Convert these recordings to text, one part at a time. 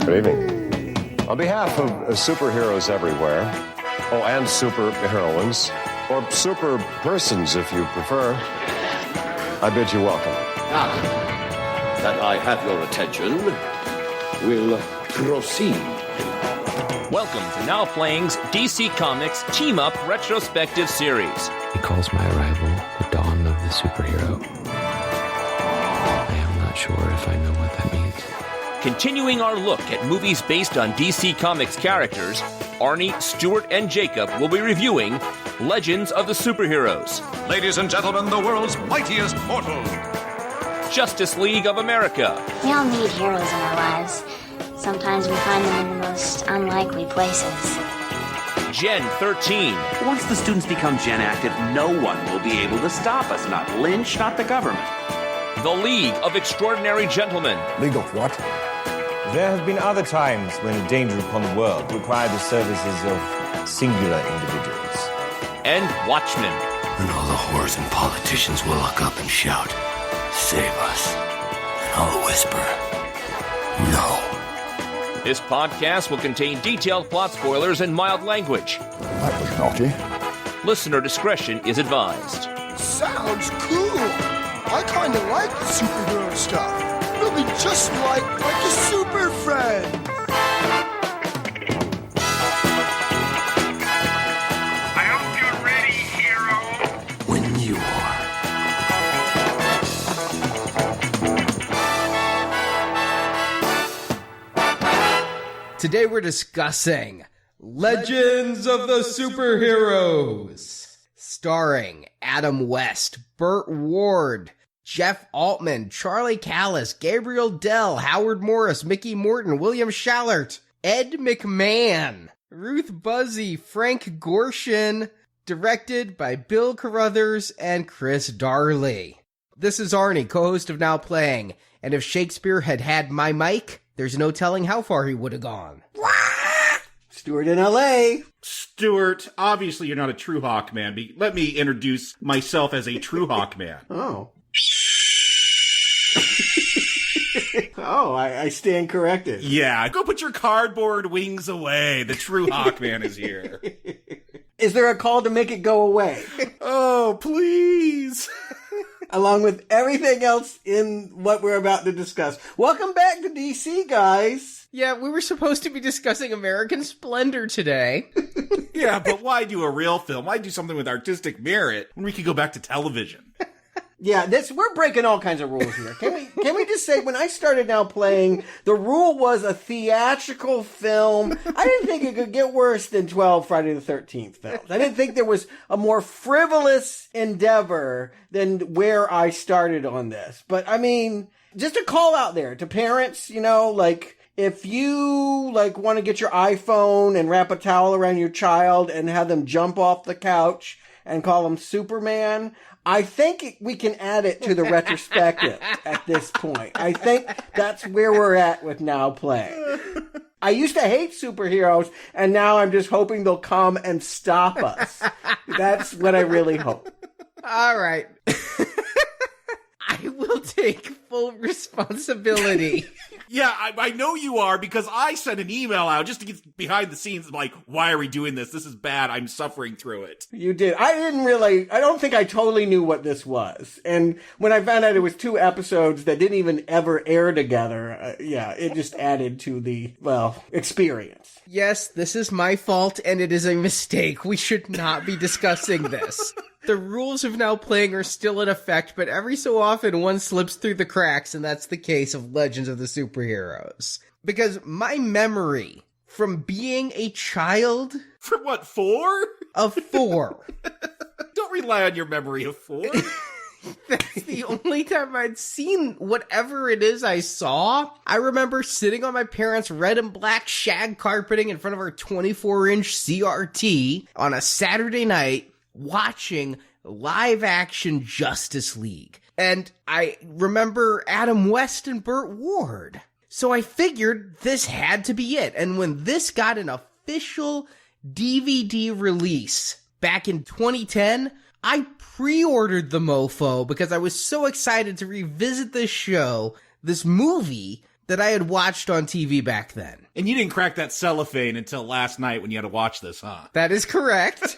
Good evening. On behalf of superheroes everywhere, and super heroines, or super persons if you prefer, I bid you welcome. That I have your attention, we'll proceed. Welcome to Now Playing's DC Comics Team Up Retrospective Series. He calls my arrival the dawn of the superhero. I am not sure if I know what that means. Continuing our look at movies based on DC Comics characters, Arnie, Stuart, and Jacob will be reviewing Legends of the Superheroes. Ladies and gentlemen, the world's mightiest mortal. Justice League of America. We all need heroes in our lives. Sometimes we find them in the most unlikely places. Gen 13. Once the students become Gen Active, no one will be able to stop us. Not Lynch, not the government. The League of Extraordinary Gentlemen. League of what? There have been other times when danger upon the world required the services of singular individuals. And Watchmen. And all the whores and politicians will look up and shout, "Save us." And I'll whisper, "No." This podcast will contain detailed plot spoilers and mild language. That was naughty. Listener discretion is advised. Sounds cool. I kind of like the superhero stuff. It'll be just like the Superfriends. I hope you're ready, hero. When you are. Today we're discussing Legends of the Superheroes, starring Adam West, Burt Ward, Jeff Altman, Charlie Callis, Gabriel Dell, Howard Morris, Mickey Morton, William Schallert, Ed McMahon, Ruth Buzzy, Frank Gorshin, directed by Bill Carruthers and Chris Darley. This is Arnie, co-host of Now Playing, and if Shakespeare had had my mic, there's no telling how far he would have gone. Stuart in L.A. Stuart, obviously you're not a true Hawk man. Let me introduce myself as a true Hawk man. Oh. Oh, I stand corrected. Yeah, go put your cardboard wings away. The true Hawkman is here. Is there a call to make it go away? Oh, please. Along with everything else in what we're about to discuss. Welcome back to DC, guys. Yeah, we were supposed to be discussing American Splendor today. Yeah, but why do a real film? Why do something with artistic merit when we could go back to television? Yeah, we're breaking all kinds of rules here. Can we just say, when I started Now Playing, the rule was a theatrical film. I didn't think it could get worse than 12 Friday the 13th films. I didn't think there was a more frivolous endeavor than where I started on this. But, I mean, just a call out there to parents, if you, want to get your iPhone and wrap a towel around your child and have them jump off the couch and call him Superman, I think we can add it to the retrospective at this point. I think that's where we're at with Now Playing. I used to hate superheroes, and now I'm just hoping they'll come and stop us. That's what I really hope. All right. I will take full responsibility. Yeah, I know you are, because I sent an email out just to get behind the scenes, like, why are we doing this? This is bad. I'm suffering through it. You did. I don't think I totally knew what this was. And when I found out it was 2 episodes that didn't even ever air together, it just added to the, experience. Yes, this is my fault, and it is a mistake. We should not be discussing this. The rules of Now Playing are still in effect, but every so often one slips through the cracks, and that's the case of Legends of the Superheroes. Because my memory from being a child... From what, 4? Of 4. Don't rely on your memory of 4. That's the only time I'd seen whatever it is I saw. I remember sitting on my parents' red and black shag carpeting in front of our 24-inch CRT on a Saturday night, watching live-action Justice League. And I remember Adam West and Burt Ward. So I figured this had to be it. And when this got an official DVD release back in 2010, I pre-ordered the mofo because I was so excited to revisit this show, this movie, that I had watched on TV back then. And you didn't crack that cellophane until last night when you had to watch this, huh? That is correct.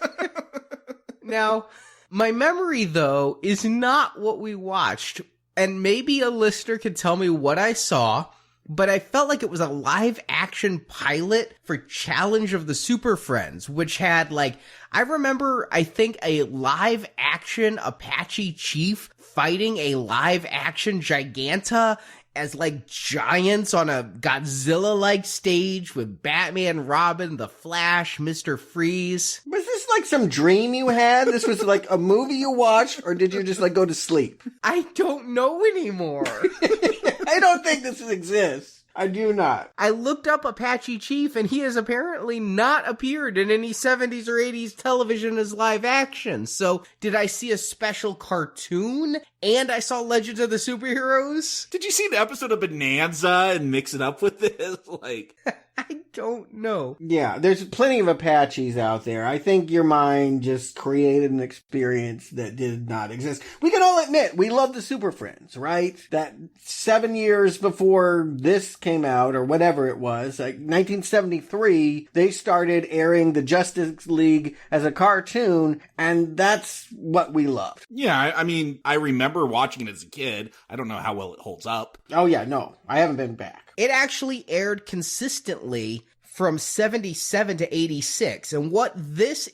Now, my memory, though, is not what we watched. And maybe a listener could tell me what I saw, but I felt like it was a live-action pilot for Challenge of the Superfriends, which had, like, I remember, I think, a live-action Apache chief fighting a live-action Giganta as, like, giants on a Godzilla-like stage with Batman, Robin, The Flash, Mr. Freeze. Was this like some dream you had? This was like a movie you watched, or did you just like go to sleep? I don't know anymore. I don't think this exists. I do not. I looked up Apache Chief, and he has apparently not appeared in any 70s or 80s television as live action. So, did I see a special cartoon? And I saw Legends of the Superheroes? Did you see the episode of Bonanza and mix it up with this? Like, I don't know. Yeah, there's plenty of Apaches out there. I think your mind just created an experience that did not exist. We can all admit, we love the Superfriends, right? That 7 years before this came out, or whatever it was, like 1973, they started airing the Justice League as a cartoon, and that's what we loved. Yeah, I mean, I remember watching it as a kid. I don't know how well it holds up. Oh yeah, no, I haven't been back. It actually aired consistently from 77 to 86. And what this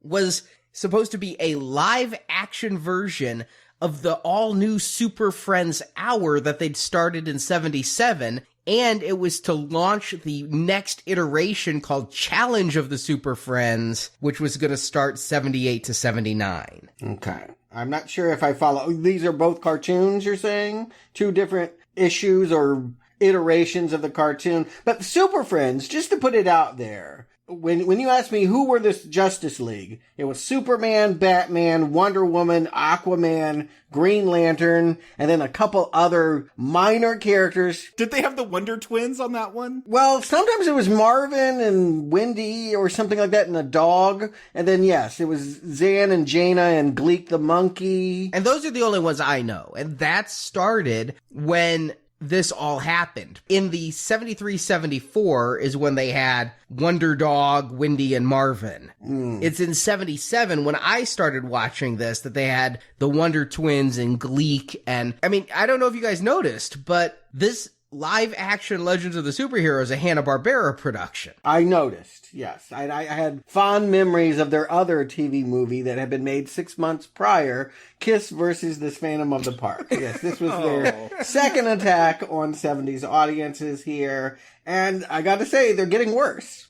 was supposed to be a live action version of the all new Super Friends hour that they'd started in 77. And it was to launch the next iteration called Challenge of the Super Friends, which was going to start 78 to 79. Okay. I'm not sure if I follow. These are both cartoons, you're saying? Two different issues or iterations of the cartoon. But Super Friends, just to put it out there, when you asked me who were this Justice League, it was Superman, Batman, Wonder Woman, Aquaman, Green Lantern, and then a couple other minor characters. Did they have the Wonder Twins on that one? Well, sometimes it was Marvin and Wendy or something like that and a dog. And then, yes, it was Zan and Jaina and Gleek the monkey. And those are the only ones I know. And that started when this all happened. In the 73-74 is when they had Wonder Dog, Wendy, and Marvin. It's in 77 when I started watching this that they had the Wonder Twins and Gleek. And I mean, I don't know if you guys noticed, but this live action Legends of the Superheroes is a Hanna-Barbera production. I noticed, yes. I had fond memories of their other TV movie that had been made 6 months prior, Kiss versus the Phantom of the Park. Yes, this was their second attack on 70s audiences here. And I got to say, they're getting worse.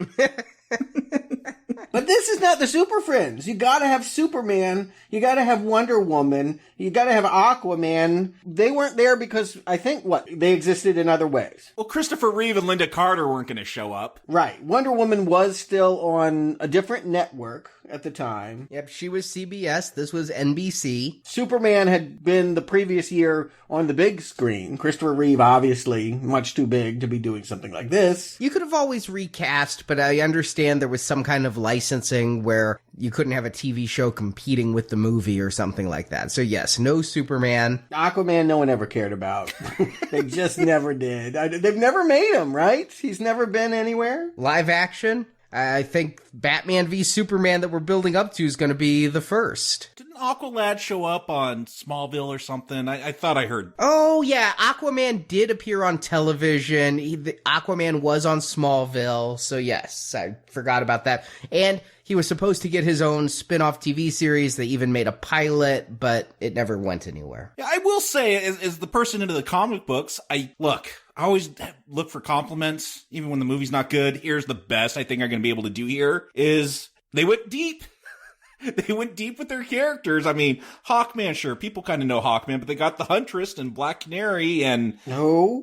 But this is not the Super Friends. You gotta have Superman. You gotta have Wonder Woman. You gotta have Aquaman. They weren't there because I think, they existed in other ways. Well, Christopher Reeve and Linda Carter weren't going to show up. Right. Wonder Woman was still on a different network at the time. Yep, she was CBS. This was NBC. Superman had been the previous year on the big screen. Christopher Reeve, obviously, much too big to be doing something like this. You could have always recast, but I understand there was some kind of licensing where you couldn't have a TV show competing with the movie or something like that. So yes, no Superman. Aquaman, no one ever cared about. They just never did. They've never made him, right? He's never been anywhere. Live action? I think Batman v Superman that we're building up to is going to be the first. Didn't Aqualad show up on Smallville or something? I thought I heard. Oh, yeah. Aquaman did appear on television. Aquaman was on Smallville. So, yes, I forgot about that. And he was supposed to get his own spin-off TV series. They even made a pilot, but it never went anywhere. Yeah, I will say, as the person into the comic books, I always look for compliments, even when the movie's not good. Here's the best I think I'm going to be able to do here is they went deep. They went deep with their characters. I mean, Hawkman, sure, people kind of know Hawkman, but they got the Huntress and Black Canary and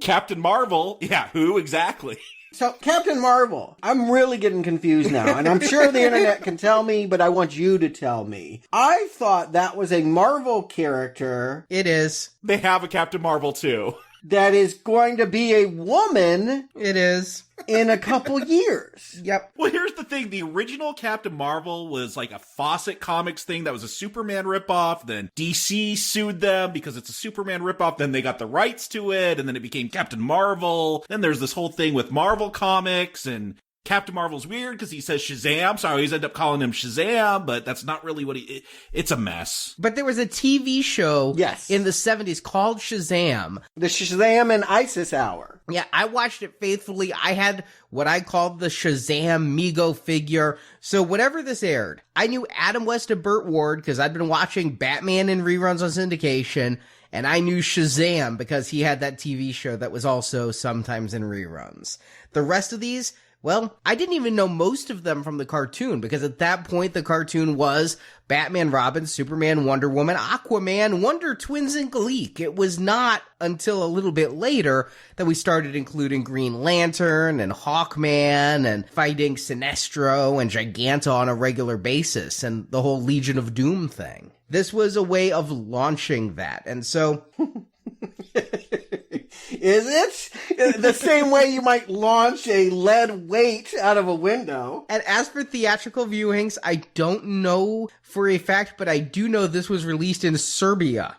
Captain Marvel. Yeah, who exactly? So, Captain Marvel, I'm really getting confused now, and I'm sure the internet can tell me, but I want you to tell me. I thought that was a Marvel character. It is. They have a Captain Marvel, too. that is going to be a woman. It is. In a couple years. Yep. Well, here's the thing. The original Captain Marvel was like a Fawcett Comics thing that was a Superman ripoff. Then DC sued them because it's a Superman ripoff. Then they got the rights to it, and then it became Captain Marvel. Then there's this whole thing with Marvel Comics, and Captain Marvel's weird because he says Shazam, so I always end up calling him Shazam, but that's not really what it's a mess. But there was a TV show in the 70s called Shazam. The Shazam and Isis Hour. Yeah, I watched it faithfully. I had what I called the Shazam Mego figure. So whenever this aired, I knew Adam West and Burt Ward because I'd been watching Batman in reruns on syndication, and I knew Shazam because he had that TV show that was also sometimes in reruns. The rest of these... well, I didn't even know most of them from the cartoon because at that point the cartoon was Batman, Robin, Superman, Wonder Woman, Aquaman, Wonder Twins, and Gleek. It was not until a little bit later that we started including Green Lantern and Hawkman and fighting Sinestro and Giganta on a regular basis and the whole Legion of Doom thing. This was a way of launching that, and so... Is it? The same way you might launch a lead weight out of a window. And as for theatrical viewings, I don't know for a fact, but I do know this was released in Serbia.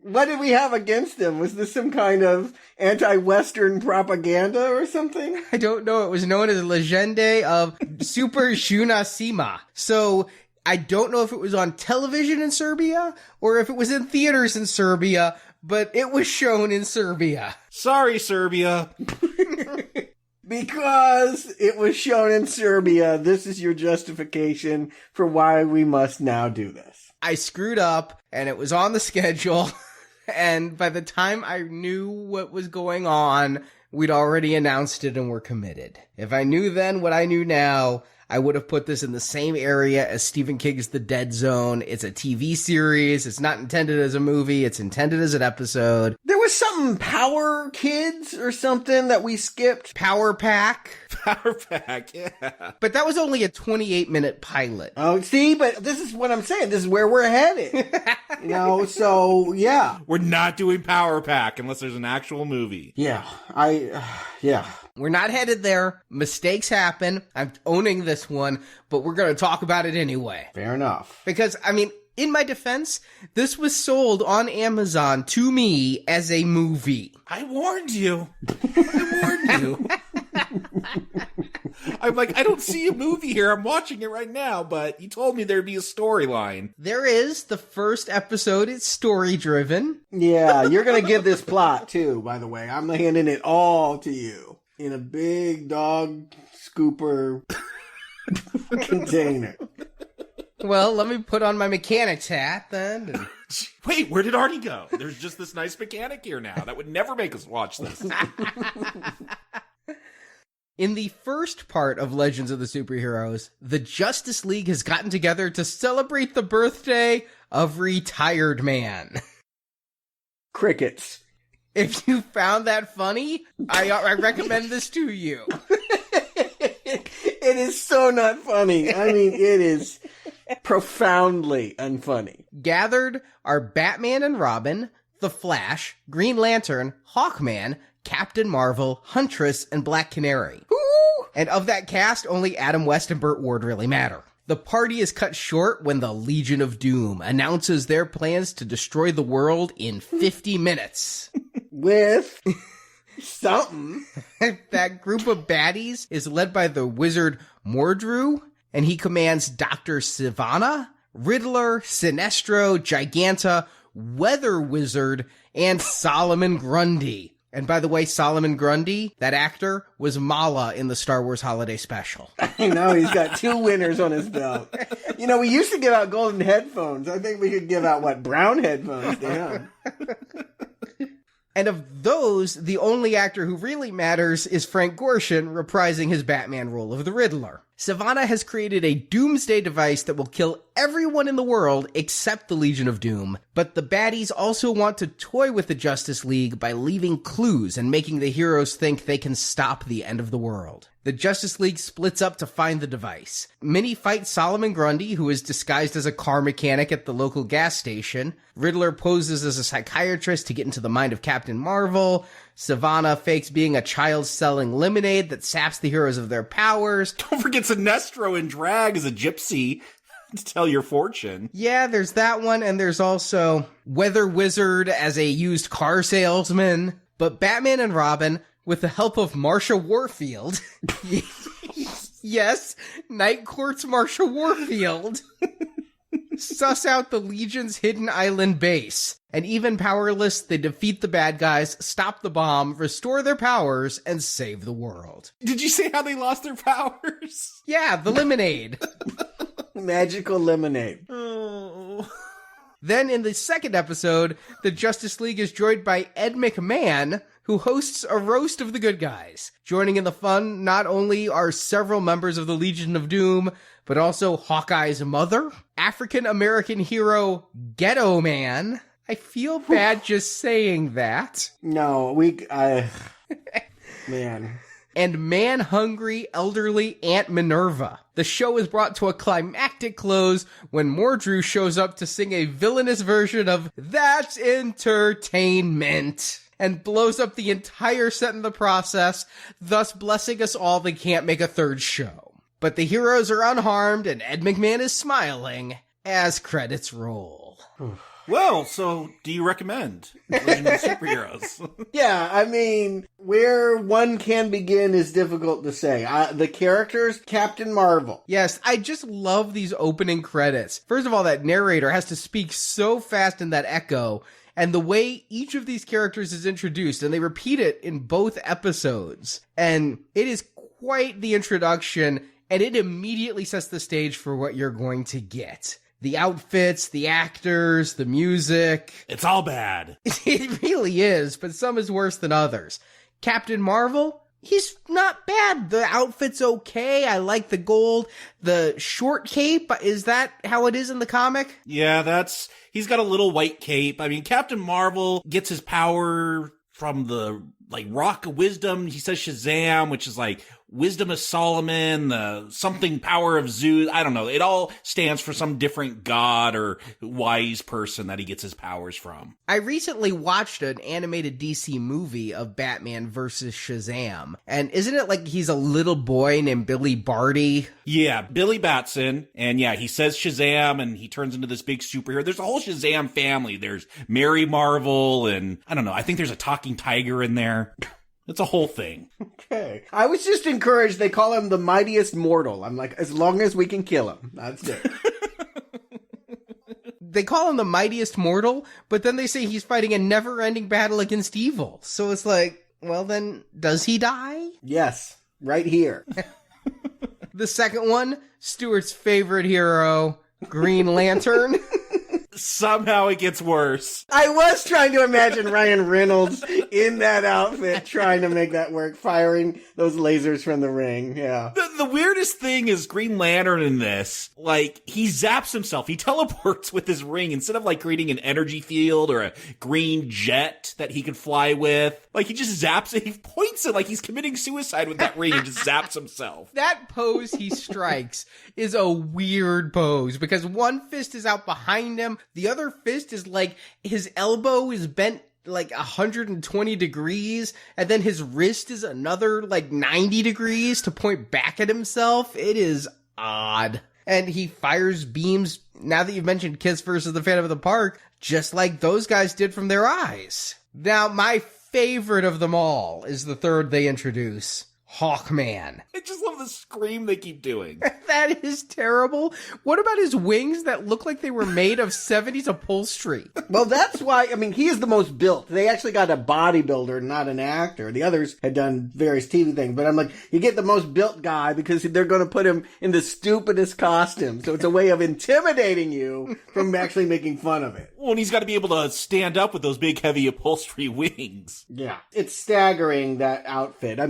What did we have against them? Was this some kind of anti-Western propaganda or something? I don't know. It was known as Legende of Super Junasima. So... I don't know if it was on television in Serbia or if it was in theaters in Serbia, but it was shown in Serbia. Sorry, Serbia. Because it was shown in Serbia, this is your justification for why we must now do this. I screwed up, and it was on the schedule, and by the time I knew what was going on, we'd already announced it and were committed. If I knew then what I knew now... I would have put this in the same area as Stephen King's The Dead Zone. It's a TV series. It's not intended as a movie. It's intended as an episode. There was something Power Kids or something that we skipped. Power Pack. Power Pack, yeah. But that was only a 28-minute pilot. Oh, see, but this is what I'm saying. This is where we're headed. So, yeah. We're not doing Power Pack unless there's an actual movie. Yeah, We're not headed there. Mistakes happen. I'm owning this one, but we're going to talk about it anyway. Fair enough. Because, I mean, in my defense, this was sold on Amazon to me as a movie. I warned you. I'm like, I don't see a movie here. I'm watching it right now, but you told me there'd be a storyline. There is. The first episode is story-driven. Yeah, you're going to give this plot, too, by the way. I'm handing it all to you. In a big dog scooper container. Well, let me put on my mechanic's hat then. And... Wait, where did Arnie go? There's just this nice mechanic here now. That would never make us watch this. In the first part of Legends of the Superheroes, the Justice League has gotten together to celebrate the birthday of Retired Man. Crickets. If you found that funny, I recommend this to you. It is so not funny. I mean, it is profoundly unfunny. Gathered are Batman and Robin, The Flash, Green Lantern, Hawkman, Captain Marvel, Huntress, and Black Canary. Ooh. And of that cast, only Adam West and Burt Ward really matter. The party is cut short when the Legion of Doom announces their plans to destroy the world in 50 minutes. With something. That group of baddies is led by the wizard Mordru, and he commands Dr. Sivana, Riddler, Sinestro, Giganta, Weather Wizard, and Solomon Grundy. And by the way, Solomon Grundy, that actor, was Mala in the Star Wars Holiday Special. I know, he's got 2 winners on his belt. You know, we used to give out golden headphones. I think we could give out, brown headphones to him. And of those, the only actor who really matters is Frank Gorshin, reprising his Batman role of the Riddler. Sivana has created a doomsday device that will kill everyone in the world except the Legion of Doom, but the baddies also want to toy with the Justice League by leaving clues and making the heroes think they can stop the end of the world. The Justice League splits up to find the device. Minnie fights Solomon Grundy, who is disguised as a car mechanic at the local gas station. Riddler poses as a psychiatrist to get into the mind of Captain Marvel. Sivana fakes being a child selling lemonade that saps the heroes of their powers. Don't forget Sinestro in drag as a gypsy to tell your fortune. Yeah, there's that one, and there's also Weather Wizard as a used car salesman. But Batman and Robin, with the help of Marsha Warfield, yes, Night Court's Marsha Warfield, suss out the Legion's hidden island base. And even powerless, they defeat the bad guys, stop the bomb, restore their powers, and save the world. Did you say how they lost their powers? Yeah, the lemonade. Magical lemonade. Oh. Then in the second episode, the Justice League is joined by Ed McMahon, who hosts a roast of the good guys. Joining in the fun, not only are several members of the Legion of Doom, but also Hawkeye's mother, African-American hero Ghetto Man. I feel bad just saying that. No, man. And man-hungry, elderly Aunt Minerva. The show is brought to a climactic close when Mordru shows up to sing a villainous version of That's Entertainment, and blows up the entire set in the process, thus blessing us all they can't make a third show. But the heroes are unharmed, and Ed McMahon is smiling as credits roll. Well, so do you recommend Legend of the Superheroes? Yeah, I mean, where one can begin is difficult to say. The characters, Captain Marvel. Yes, I just love these opening credits. First of all, that narrator has to speak so fast in that echo, and the way each of these characters is introduced, and they repeat it in both episodes. And it is quite the introduction, and it immediately sets the stage for what you're going to get. The outfits, the actors, the music. It's all bad. It really is, but some is worse than others. Captain Marvel, he's not bad. The outfit's okay. I like the gold. The short cape, is that how it is in the comic? Yeah, he's got a little white cape. I mean, Captain Marvel gets his power from the, Rock of Wisdom. He says Shazam, which is Wisdom of Solomon, the something power of Zeus. I don't know. It all stands for some different god or wise person that he gets his powers from. I recently watched an animated DC movie of Batman versus Shazam. And isn't it like he's a little boy named Billy Barty? Yeah, Billy Batson. And yeah, he says Shazam and he turns into this big superhero. There's a whole Shazam family. There's Mary Marvel and I don't know. I think there's a talking tiger in there. It's a whole thing. Okay. I was just encouraged. They call him the mightiest mortal. I'm like, as long as we can kill him. That's it. They call him the mightiest mortal, but then they say he's fighting a never-ending battle against evil. So it's like, well then, does he die? Yes. Right here. The second one, Stuart's favorite hero, Green Lantern. Somehow it gets worse. I was trying to imagine Ryan Reynolds in that outfit trying to make that work, firing those lasers from the ring. Yeah. The weirdest thing is Green Lantern in this. He zaps himself. He teleports with his ring instead of creating an energy field or a green jet that he could fly with. He just zaps it. He points it like he's committing suicide with that ring and just zaps himself. That pose he strikes is a weird pose because one fist is out behind him. The other fist is his elbow is bent 120 degrees, and then his wrist is another 90 degrees to point back at himself. It is odd. And he fires beams, now that you've mentioned Kiss versus the Phantom of the Park, just like those guys did from their eyes. Now, my favorite of them all is the third they introduce. Hawkman. I just love the scream they keep doing. That is terrible. What about his wings that look like they were made of 70s upholstery? Well, that's why, he is the most built. They actually got a bodybuilder, not an actor. The others had done various TV things, but I'm like, you get the most built guy because they're going to put him in the stupidest costume. So it's a way of intimidating you from actually making fun of it. Well, and he's got to be able to stand up with those big, heavy upholstery wings. Yeah. It's staggering, that outfit.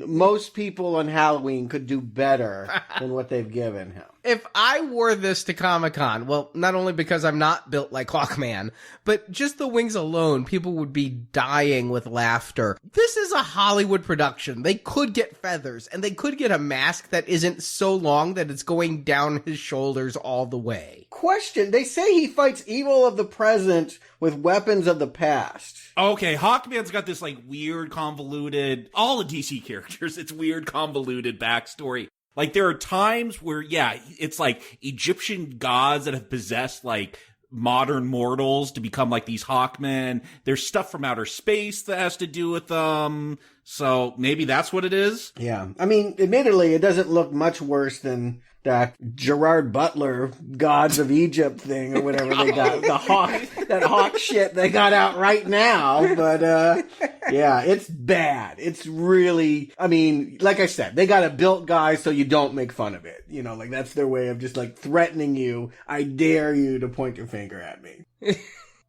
Most people on Halloween could do better than what they've given him. If I wore this to Comic-Con, well, not only because I'm not built like Hawkman, but just the wings alone, people would be dying with laughter. This is a Hollywood production. They could get feathers, and they could get a mask that isn't so long that it's going down his shoulders all the way. Question, they say he fights evil of the present with weapons of the past. Okay, Hawkman's got this, like, weird, convoluted... All the DC characters, it's weird, convoluted backstory. Like, there are times where, yeah, it's like Egyptian gods that have possessed, like, modern mortals to become, like, these Hawkmen. There's stuff from outer space that has to do with them. So maybe that's what it is? Yeah. I mean, admittedly, it doesn't look much worse than that Gerard Butler Gods of Egypt thing or whatever they got. That hawk shit they got out right now. But, yeah, it's bad. It's really, I mean, like I said, they got a built guy so you don't make fun of it. You know, like that's their way of just like threatening you. I dare you to point your finger at me.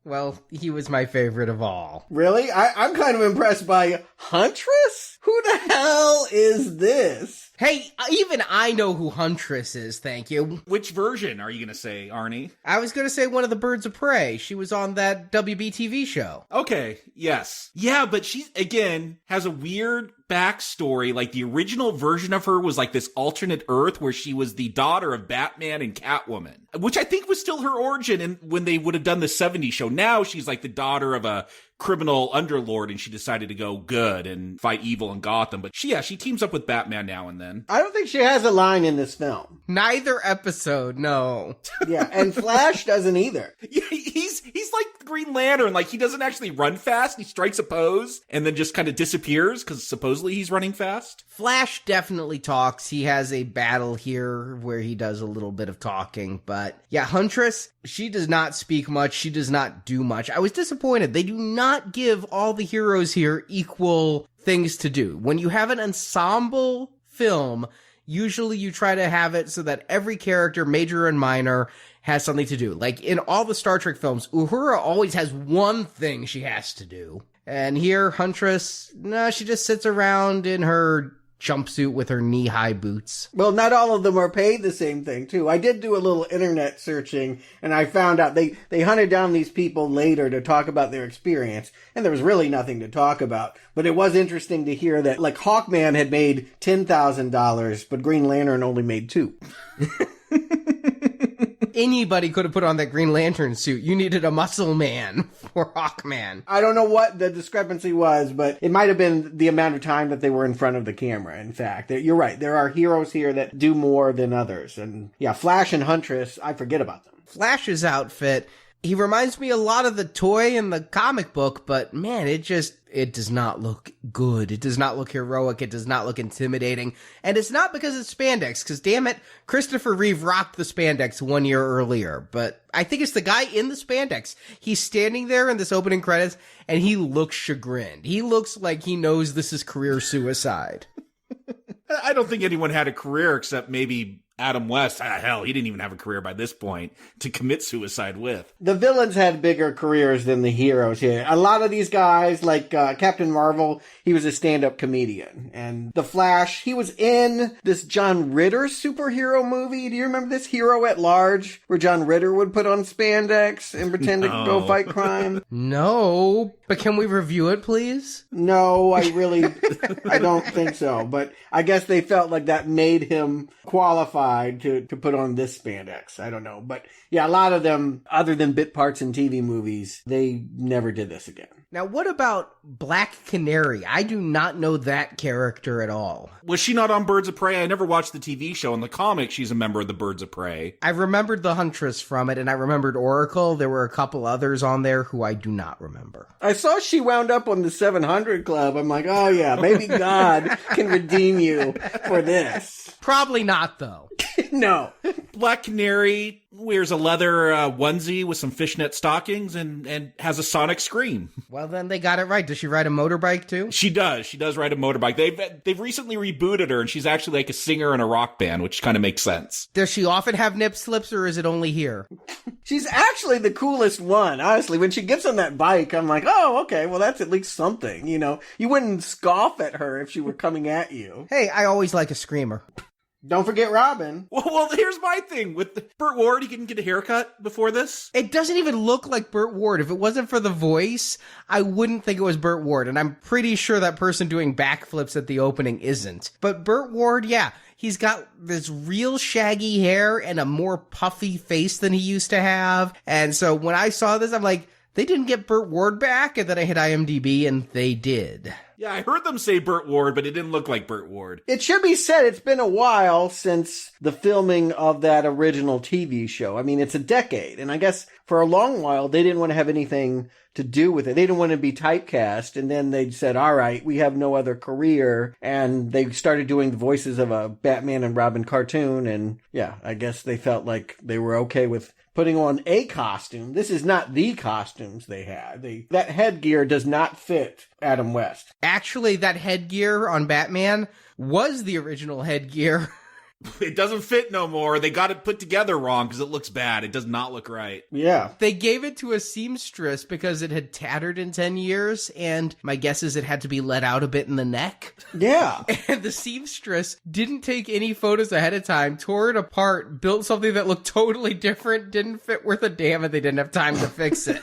Well, he was my favorite of all. Really? I'm kind of impressed by Huntress? Who the hell is this? Hey, even I know who Huntress is, thank you. Which version are you going to say, Arnie? I was going to say one of the Birds of Prey. She was on that WB TV show. Okay, yes. Yeah, but she, again, has a weird backstory. Like, the original version of her was like this alternate Earth where she was the daughter of Batman and Catwoman, which I think was still her origin when they would have done the 70s show. Now she's like the daughter of a criminal underlord, and she decided to go good and fight evil in Gotham. But she teams up with Batman now and then. I don't think she has a line in this film. Neither episode, no. Yeah, and Flash doesn't either. Yeah, he's like the Green Lantern. Like, he doesn't actually run fast. He strikes a pose and then just kind of disappears because supposedly he's running fast. Flash definitely talks. He has a battle here where he does a little bit of talking. But yeah, Huntress, she does not speak much. She does not do much. I was disappointed. They do not give all the heroes here equal things to do. When you have an ensemble film, usually you try to have it so that every character, major and minor, has something to do. Like in all the Star Trek films, Uhura always has one thing she has to do. And here, Huntress, no, she just sits around in her jumpsuit with her knee-high boots. Well, not all of them are paid the same thing, too. I did do a little internet searching, and I found out they hunted down these people later to talk about their experience, and there was really nothing to talk about. But it was interesting to hear that, like, Hawkman had made $10,000, but Green Lantern only made $2,000. Anybody could have put on that Green Lantern suit. You needed a muscle man for Hawkman. I don't know what the discrepancy was, but it might have been the amount of time that they were in front of the camera, in fact. You're right. There are heroes here that do more than others. And yeah, Flash and Huntress, I forget about them. Flash's outfit, he reminds me a lot of the toy in the comic book, but man, it does not look good. It does not look heroic. It does not look intimidating. And it's not because it's spandex, because damn it, Christopher Reeve rocked the spandex 1 year earlier. But I think it's the guy in the spandex. He's standing there in this opening credits, and he looks chagrined. He looks like he knows this is career suicide. I don't think anyone had a career except maybe Adam West. Hell, he didn't even have a career by this point to commit suicide with. The villains had bigger careers than the heroes here. A lot of these guys, like Captain Marvel, he was a stand-up comedian. And The Flash, he was in this John Ritter superhero movie. Do you remember this, Hero at Large, where John Ritter would put on spandex and pretend to go fight crime? No, but can we review it, please? No, I don't think so. But I guess they felt like that made him qualified to put on this spandex. I don't know. But yeah, a lot of them, other than bit parts in TV movies, they never did this again. Now, what about Black Canary? I do not know that character at all. Was she not on Birds of Prey? I never watched the TV show. In the comic, she's a member of the Birds of Prey. I remembered the Huntress from it, and I remembered Oracle. There were a couple others on there who I do not remember. I saw she wound up on the 700 Club. I'm like, oh yeah, maybe God can redeem you for this. Probably not, though. No. Black Canary wears a leather onesie with some fishnet stockings and has a sonic scream. Well, then they got it right. Does she ride a motorbike, too? She does. She does ride a motorbike. They've recently rebooted her, and she's actually like a singer in a rock band, which kind of makes sense. Does she often have nip slips, or is it only here? She's actually the coolest one, honestly. When she gets on that bike, I'm like, oh, okay, well, that's at least something, you know? You wouldn't scoff at her if she were coming at you. Hey, I always like a screamer. Don't forget Robin. Well, here's my thing. With Burt Ward, he didn't get a haircut before this? It doesn't even look like Burt Ward. If it wasn't for the voice, I wouldn't think it was Burt Ward. And I'm pretty sure that person doing backflips at the opening isn't. But Burt Ward, yeah, he's got this real shaggy hair and a more puffy face than he used to have. And so when I saw this, I'm like, they didn't get Burt Ward back? And then I hit IMDb, and they did. Yeah, I heard them say Burt Ward, but it didn't look like Burt Ward. It should be said, it's been a while since the filming of that original TV show. I mean, it's a decade. And I guess for a long while, they didn't want to have anything to do with it. They didn't want to be typecast. And then they said, all right, we have no other career. And they started doing the voices of a Batman and Robin cartoon. And yeah, I guess they felt like they were okay with putting on a costume. This is not the costumes they had. That headgear does not fit Adam West. Actually, that headgear on Batman was the original headgear. It doesn't fit no more. They got it put together wrong because it looks bad. It does not look right. Yeah. They gave it to a seamstress because it had tattered in 10 years, and my guess is it had to be let out a bit in the neck. Yeah. And the seamstress didn't take any photos ahead of time, tore it apart, built something that looked totally different, didn't fit worth a damn, and they didn't have time to fix it.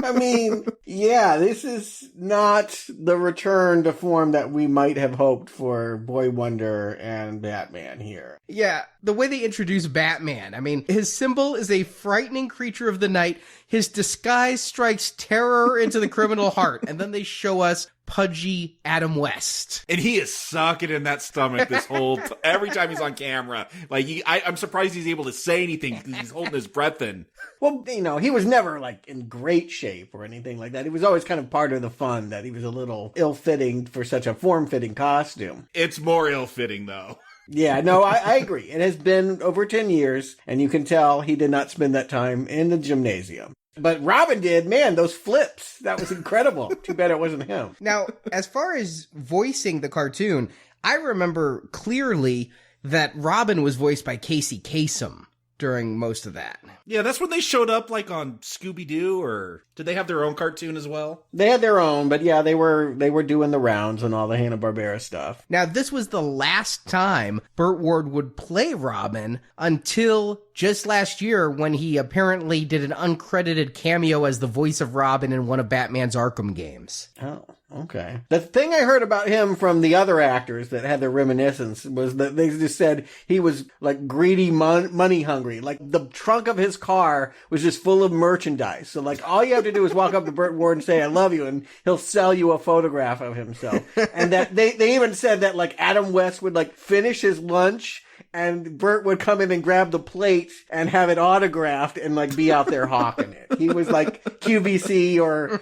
I mean, yeah, this is not the return to form that we might have hoped for Boy Wonder and Batman here. Yeah, the way they introduce Batman, I mean, his symbol is a frightening creature of the night. His disguise strikes terror into the criminal heart. And then they show us pudgy Adam West. And he is sucking in that stomach this whole every time he's on camera. Like, I'm surprised he's able to say anything. He's holding his breath in. Well, you know, he was never, like, in great shape or anything like that. It was always kind of part of the fun that he was a little ill-fitting for such a form-fitting costume. It's more ill-fitting, though. Yeah, no, I agree. It has been over 10 years, and you can tell he did not spend that time in the gymnasium. But Robin did. Man, those flips. That was incredible. Too bad it wasn't him. Now, as far as voicing the cartoon, I remember clearly that Robin was voiced by Casey Kasem during most of that. Yeah, that's when they showed up, like, on Scooby-Doo, or did they have their own cartoon as well? They had their own, but yeah, they were doing the rounds and all the Hanna-Barbera stuff. Now, this was the last time Burt Ward would play Robin until just last year when he apparently did an uncredited cameo as the voice of Robin in one of Batman's Arkham games. Oh. Okay. The thing I heard about him from the other actors that had their reminiscence was that they just said he was like greedy, money hungry. Like the trunk of his car was just full of merchandise. So like all you have to do is walk up to Burt Ward and say, I love you. And he'll sell you a photograph of himself. And that they even said that like Adam West would like finish his lunch and Burt would come in and grab the plate and have it autographed and like be out there hawking it. He was like QVC or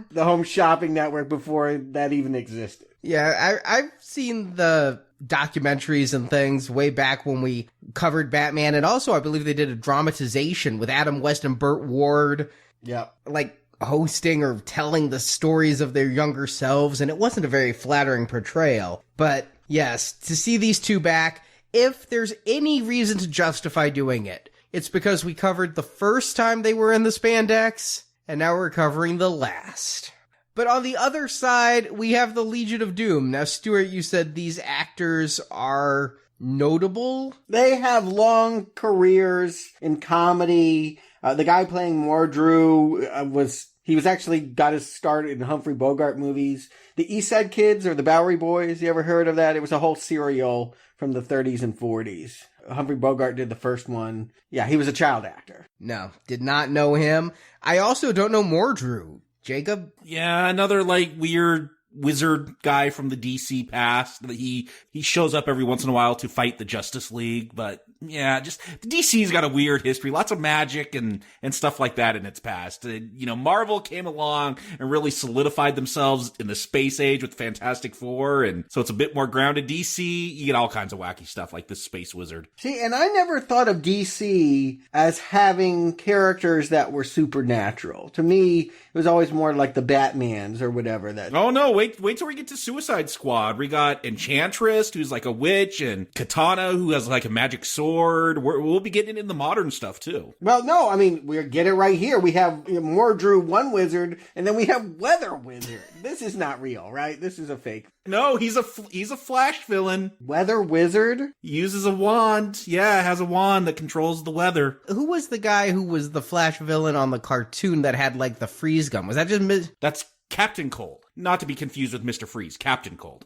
the Home Shopping Network before that even existed. Yeah, I've seen the documentaries and things way back when we covered Batman. And also I believe they did a dramatization with Adam West and Burt Ward. Yeah. Like hosting or telling the stories of their younger selves. And it wasn't a very flattering portrayal. But yes, to see these two back, if there's any reason to justify doing it, it's because we covered the first time they were in the spandex, and now we're covering the last. But on the other side, we have the Legion of Doom. Now, Stuart, you said these actors are notable? They have long careers in comedy. The guy playing Mordrew was actually got his start in Humphrey Bogart movies. The East Side Kids or the Bowery Boys, you ever heard of that? It was a whole serial from the 30s and 40s. Humphrey Bogart did the first one. Yeah, he was a child actor. No, did not know him. I also don't know Mordrew. Jacob? Yeah, another like weird wizard guy from the DC past. He shows up every once in a while to fight the Justice League, but yeah, just the DC's got a weird history, lots of magic and stuff like that in its past. Marvel came along and really solidified themselves in the space age with Fantastic Four, and so it's a bit more grounded. DC, you get all kinds of wacky stuff like this space wizard. See, and I never thought of DC as having characters that were supernatural. To me, it was always more like the Batmans or whatever. That. Oh no, wait till we get to Suicide Squad. We got Enchantress, who's like a witch, and Katana, who has like a magic sword. Sword. We'll be getting into the modern stuff, too. Well, no, I mean, we get it right here. We have Mordru, one wizard, and then we have Weather Wizard. This is not real, right? This is a fake. No, he's a Flash villain. Weather Wizard? He uses a wand. Yeah, has a wand that controls the weather. Who was the guy who was the Flash villain on the cartoon that had, like, the freeze gun? Was that just... That's Captain Cold. Not to be confused with Mr. Freeze. Captain Cold.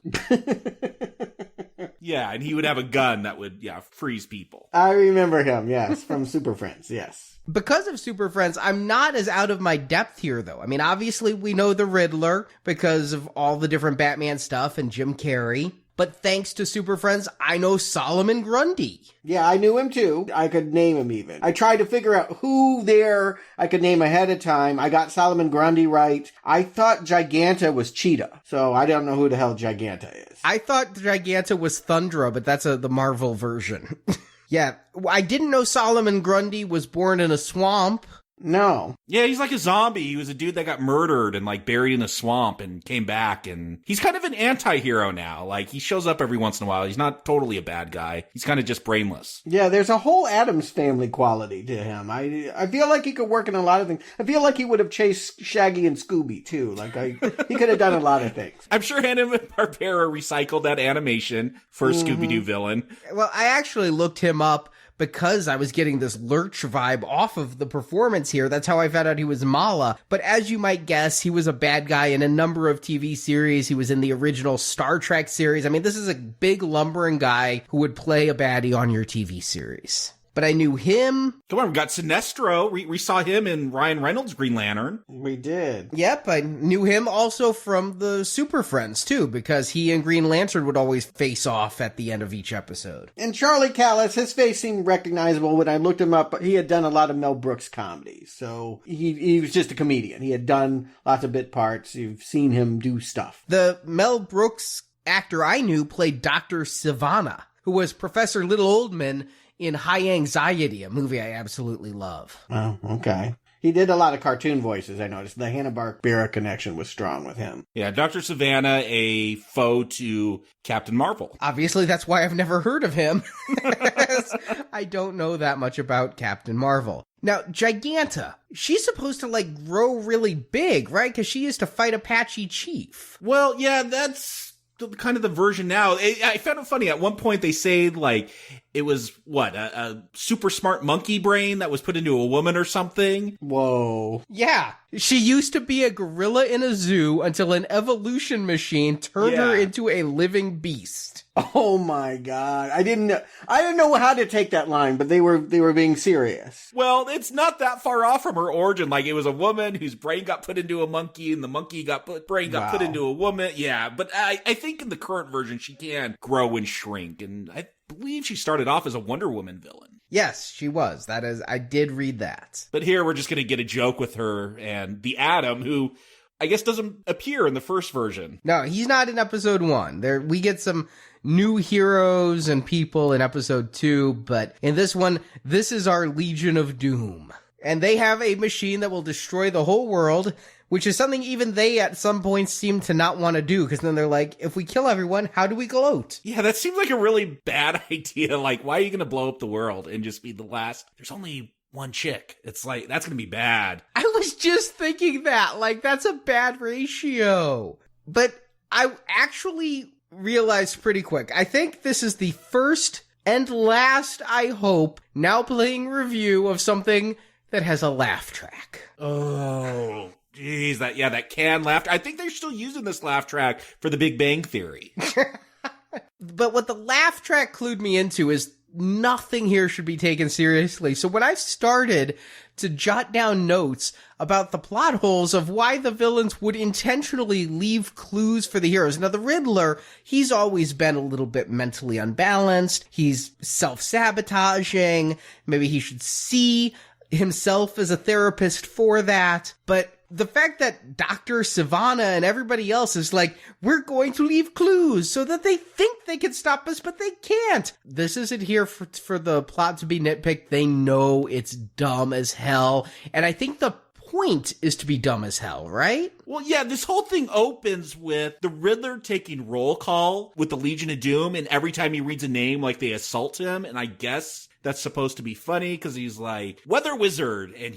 Yeah, and he would have a gun that would, freeze people. I remember him, yes, from Super Friends, yes. Because of Super Friends, I'm not as out of my depth here, though. I mean, obviously, we know the Riddler because of all the different Batman stuff and Jim Carrey. But thanks to Super Friends, I know Solomon Grundy. Yeah, I knew him too. I could name him even. I tried to figure out who there I could name ahead of time. I got Solomon Grundy right. I thought Giganta was Cheetah, so I don't know who the hell Giganta is. I thought Giganta was Thundra, but that's the Marvel version. Yeah, I didn't know Solomon Grundy was born in a swamp. No. Yeah, he's like a zombie. He was a dude that got murdered and like buried in a swamp and came back, and he's kind of an anti-hero now. Like, he shows up every once in a while. He's not totally a bad guy. He's kind of just brainless. Yeah, there's a whole Addams Family quality to him. I feel like he could work in a lot of things. I feel like he would have chased Shaggy and Scooby too. Like, he could have done a lot of things. I'm sure Hanna-Barbera recycled that animation for a Scooby-Doo villain. Well, I actually looked him up because I was getting this Lurch vibe off of the performance here. That's how I found out he was Mala. But as you might guess, he was a bad guy in a number of TV series. He was in the original Star Trek series. I mean, this is a big lumbering guy who would play a baddie on your TV series. But I knew him. Come on, we got Sinestro. We saw him in Ryan Reynolds' Green Lantern. We did. Yep, I knew him also from the Super Friends, too, because he and Green Lantern would always face off at the end of each episode. And Charlie Callis, his face seemed recognizable when I looked him up. He had done a lot of Mel Brooks comedies, so he was just a comedian. He had done lots of bit parts. You've seen him do stuff. The Mel Brooks actor I knew played Dr. Sivana, who was Professor Little Oldman in High Anxiety, a movie I absolutely love. Oh, okay. He did a lot of cartoon voices, I noticed. The Hanna-Barbera connection was strong with him. Yeah, Dr. Savannah, a foe to Captain Marvel. Obviously, that's why I've never heard of him. I don't know that much about Captain Marvel. Now, Giganta, she's supposed to, like, grow really big, right? Because she used to fight Apache Chief. Well, yeah, that's kind of the version now. I found it funny. At one point, they say, like, it was, a super smart monkey brain that was put into a woman or something? Whoa. Yeah. She used to be a gorilla in a zoo until an evolution machine turned her into a living beast. Oh my God. I didn't know how to take that line, but they were being serious. Well, it's not that far off from her origin. Like, it was a woman whose brain got put into a monkey, and the monkey got put into a woman. Yeah, but I think in the current version, she can grow and shrink, and I believe she started off as a Wonder Woman villain. Yes, she was. I did read that. But here we're just going to get a joke with her and the Atom, who I guess doesn't appear in the first version. No, he's not in episode 1. We get some new heroes and people in episode 2, but in this one, this is our Legion of Doom. And they have a machine that will destroy the whole world, which is something even they at some point seem to not want to do, because then they're like, if we kill everyone, how do we gloat? Yeah, that seems like a really bad idea. Like, why are you going to blow up the world and just be the last? There's only one chick. It's like, that's going to be bad. I was just thinking that. Like, that's a bad ratio. But I actually realized pretty quick, I think this is the first and last, I hope, now playing review of something that has a laugh track. Oh, geez, that canned laughter. I think they're still using this laugh track for The Big Bang Theory. But what the laugh track clued me into is nothing here should be taken seriously. So when I started to jot down notes about the plot holes of why the villains would intentionally leave clues for the heroes. Now, the Riddler, he's always been a little bit mentally unbalanced. He's self-sabotaging. Maybe he should see himself as a therapist for that. But the fact that Dr. Sivana and everybody else is like, we're going to leave clues so that they think they can stop us, but they can't. This isn't here for the plot to be nitpicked. They know it's dumb as hell. And I think the point is to be dumb as hell, right? Well, yeah, this whole thing opens with the Riddler taking roll call with the Legion of Doom, and every time he reads a name, like, they assault him, and I guess that's supposed to be funny because he's like weather wizard, and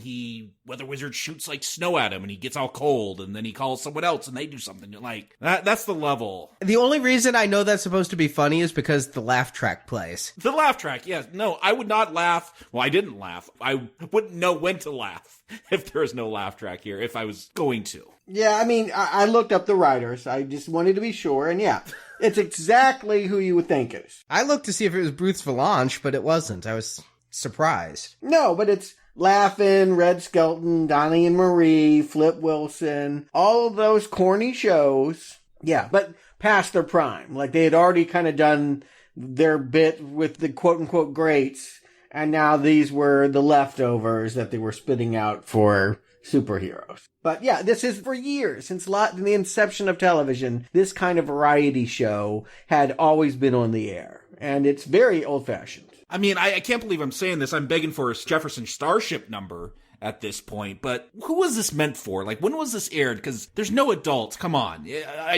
weather wizard shoots like snow at him and he gets all cold, and then he calls someone else and they do something like that. That's the level. The only reason I know that's supposed to be funny is because the laugh track plays. The laugh track, yes. No, I would not laugh. Well, I didn't laugh. I wouldn't know when to laugh if there was no laugh track here, if I was going to. Yeah, I mean, I looked up the writers. I just wanted to be sure, and yeah, it's exactly who you would think it is. I looked to see if it was Bruce Valanche, but it wasn't. I was surprised. No, but it's Laugh-In, Red Skelton, Donnie and Marie, Flip Wilson, all of those corny shows. Yeah, but past their prime. Like, they had already kind of done their bit with the quote-unquote greats, and now these were the leftovers that they were spitting out for superheroes. But yeah, this is for years, since the inception of television, this kind of variety show had always been on the air. And it's very old-fashioned. I mean, I can't believe I'm saying this. I'm begging for a Jefferson Starship number at this point, but who was this meant for? Like, when was this aired? Because there's no adults. Come on.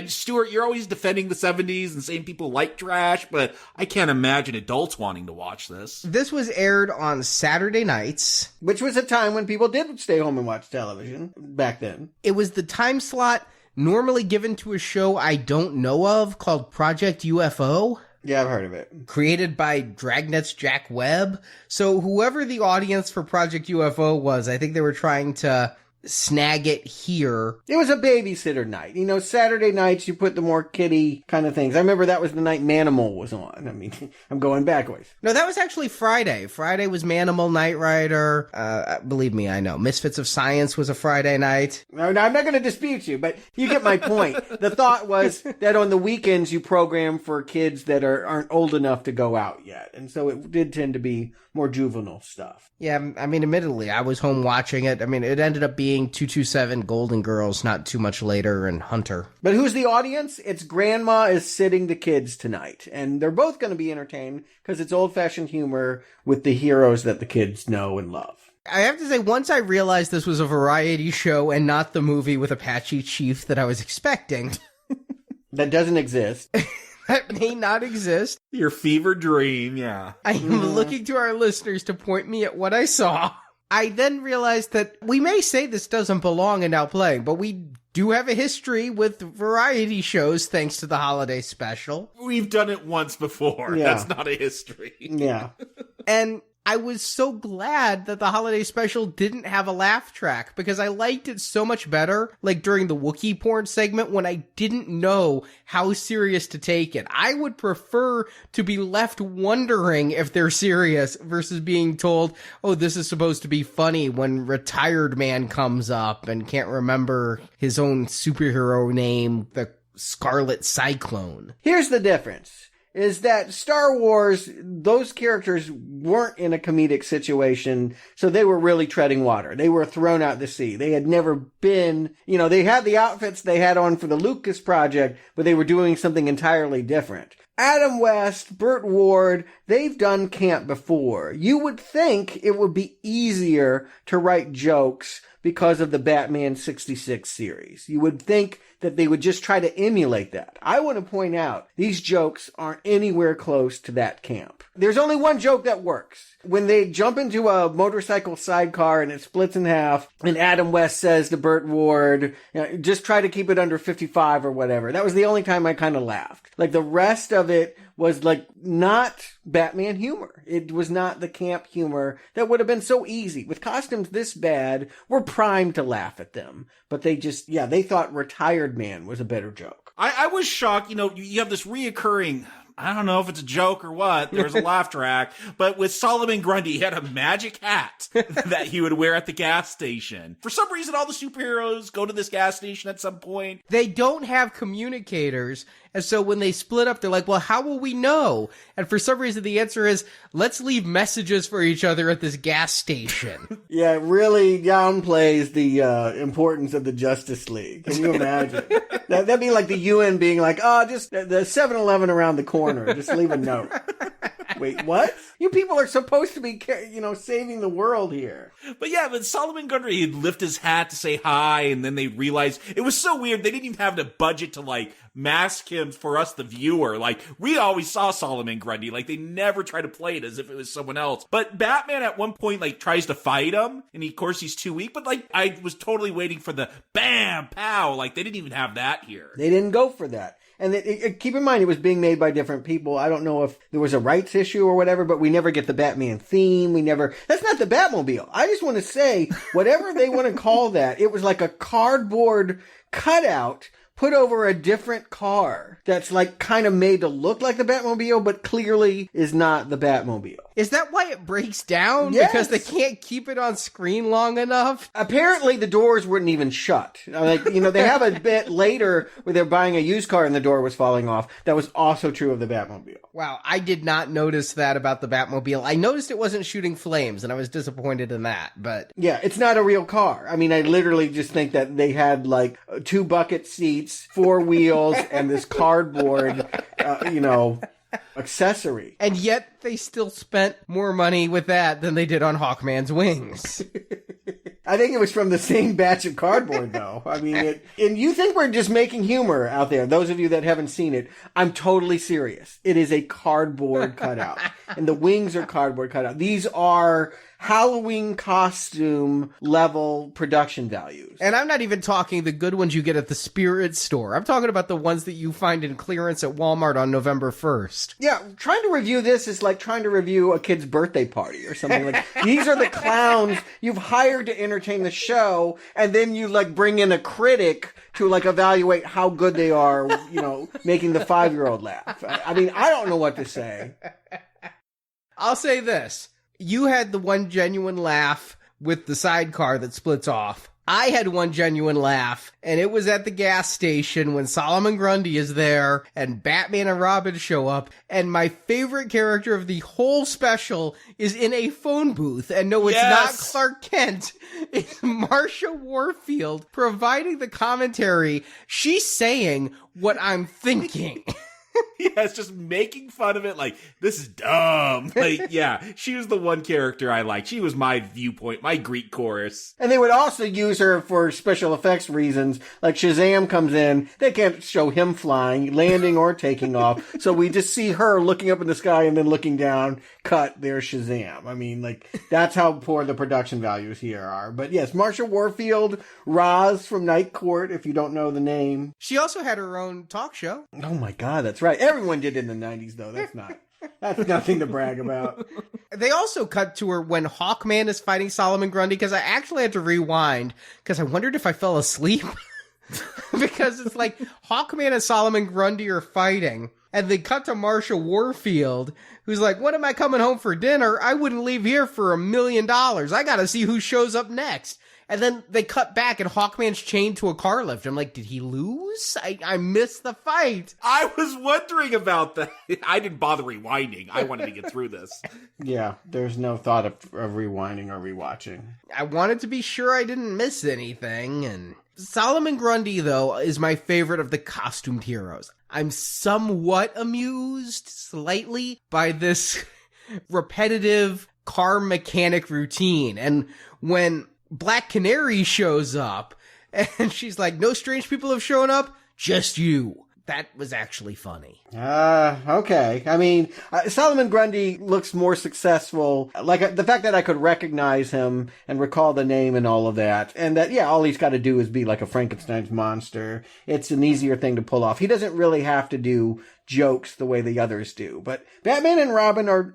Stuart, you're always defending the 70s and saying people like trash, but I can't imagine adults wanting to watch this. This was aired on Saturday nights. Which was a time when people did stay home and watch television back then. It was the time slot normally given to a show I don't know of called Project UFO. Yeah, I've heard of it. Created by Dragnet's Jack Webb. So whoever the audience for Project UFO was, I think they were trying to snag it here. It was a babysitter night. You know, Saturday nights, you put the more kiddie kind of things. I remember that was the night Manimal was on. I mean, I'm going backwards. No, that was actually Friday. Friday was Manimal, Knight Rider. Believe me, I know. Misfits of Science was a Friday night. No, I'm not going to dispute you, but you get my point. The thought was that on the weekends, you program for kids that aren't old enough to go out yet. And so it did tend to be more juvenile stuff. Yeah, I mean, admittedly, I was home watching it. I mean, it ended up being 227, Golden Girls, not too much later, and Hunter. But who's the audience? It's Grandma is Sitting the Kids tonight. And they're both going to be entertained because it's old-fashioned humor with the heroes that the kids know and love. I have to say, once I realized this was a variety show and not the movie with Apache Chief that I was expecting. That doesn't exist. That may not exist. Your fever dream, yeah. I am looking to our listeners to point me at what I saw. I then realized that we may say this doesn't belong in Now Playing, but we do have a history with variety shows thanks to the holiday special. We've done it once before. Yeah. That's not a history. Yeah. And I was so glad that the holiday special didn't have a laugh track because I liked it so much better, like during the Wookiee porn segment when I didn't know how serious to take it. I would prefer to be left wondering if they're serious versus being told, oh, this is supposed to be funny when Retired Man comes up and can't remember his own superhero name, the Scarlet Cyclone. Here's the difference. Is that Star Wars, those characters weren't in a comedic situation, so they were really treading water. They were thrown out to sea. They had never been, they had the outfits they had on for the Lucas project, but they were doing something entirely different. Adam West, Burt Ward, they've done camp before. You would think it would be easier to write jokes because of the Batman 66 series. You would think that they would just try to emulate that. I want to point out, these jokes aren't anywhere close to that camp. There's only one joke that works. When they jump into a motorcycle sidecar and it splits in half, and Adam West says to Burt Ward, just try to keep it under 55 or whatever. That was the only time I kind of laughed. Like, the rest of it was like not Batman humor. It was not the camp humor that would have been so easy. With costumes this bad, we're primed to laugh at them. But they just, they thought Retired Man was a better joke. I was shocked. You have this reoccurring, I don't know if it's a joke or what, there's a laugh track, but with Solomon Grundy, he had a magic hat that he would wear at the gas station. For some reason, all the superheroes go to this gas station at some point. They don't have communicators, and so when they split up, they're like, well, how will we know? And for some reason, the answer is, let's leave messages for each other at this gas station. Yeah, it really downplays the importance of the Justice League. Can you imagine? That'd be like the UN being like, oh, just the 7-Eleven around the corner. Just leave a note. Wait, what? You people are supposed to be, saving the world here. But yeah, but Solomon Grundy, he'd lift his hat to say hi, and then they realized it was so weird. They didn't even have the budget to mask him for us, the viewer. We always saw Solomon Grundy. They never try to play it as if it was someone else. But Batman at one point tries to fight him, and of course he's too weak. But I was totally waiting for the bam pow. They didn't even have that here. They didn't go for that. And keep in mind, it was being made by different people. I don't know if there was a rights issue or whatever, but we never get the Batman theme. That's not the Batmobile. I just want to say, whatever they want to call that, it was like a cardboard cutout put over a different car that's kind of made to look like the Batmobile, but clearly is not the Batmobile. Is that why it breaks down? Yes. Because they can't keep it on screen long enough? Apparently the doors wouldn't even shut. They have a bit later where they're buying a used car and the door was falling off. That was also true of the Batmobile. Wow, I did not notice that about the Batmobile. I noticed it wasn't shooting flames, and I was disappointed in that, but... Yeah, it's not a real car. I literally just think that they had, 2 bucket seats, 4 wheels, and this cardboard, accessory. And yet they still spent more money with that than they did on Hawkman's wings. I think it was from the same batch of cardboard, though. And you think we're just making humor out there. Those of you that haven't seen it, I'm totally serious. It is a cardboard cutout. And the wings are cardboard cutout. These are Halloween costume level production values. And I'm not even talking the good ones you get at the Spirit store. I'm talking about the ones that you find in clearance at Walmart on November 1st. Yeah, trying to review this is like trying to review a kid's birthday party or something. These are the clowns you've hired to entertain the show, and then you bring in a critic to evaluate how good they are, making the 5-year-old laugh. I don't know what to say. I'll say this. You had the one genuine laugh with the sidecar that splits off. I had one genuine laugh, and it was at the gas station when Solomon Grundy is there, and Batman and Robin show up, and my favorite character of the whole special is in a phone booth, and no, it's not Clark Kent, it's Marsha Warfield providing the commentary. She's saying what I'm thinking. Yeah, it's just making fun of it. This is dumb. She was the one character I liked. She was my viewpoint, my Greek chorus. And they would also use her for special effects reasons. Shazam comes in, they can't show him flying, landing, or taking off. So we just see her looking up in the sky and then looking down, cut, there's Shazam. That's how poor the production values here are. But yes, Marsha Warfield, Roz from Night Court, if you don't know the name. She also had her own talk show. Oh my God, that's right. Everyone did in the 90s, though. That's nothing to brag about. They also cut to her when Hawkman is fighting Solomon Grundy, because I actually had to rewind, because I wondered if I fell asleep. Because it's Hawkman and Solomon Grundy are fighting, and they cut to Marsha Warfield, who's like, when am I coming home for dinner? I wouldn't leave here for $1 million. I gotta see who shows up next. And then they cut back and Hawkman's chained to a car lift. I'm like, did he lose? I missed the fight. I was wondering about that. I didn't bother rewinding. I wanted to get through this. Yeah, there's no thought of rewinding or rewatching. I wanted to be sure I didn't miss anything. And Solomon Grundy, though, is my favorite of the costumed heroes. I'm somewhat amused, slightly, by this repetitive car mechanic routine. And when Black Canary shows up, and she's like, no strange people have shown up, just you. That was actually funny. Okay. Solomon Grundy looks more successful. The fact that I could recognize him and recall the name and all of that. And that, all he's got to do is be like a Frankenstein's monster. It's an easier thing to pull off. He doesn't really have to do jokes the way the others do. But Batman and Robin are,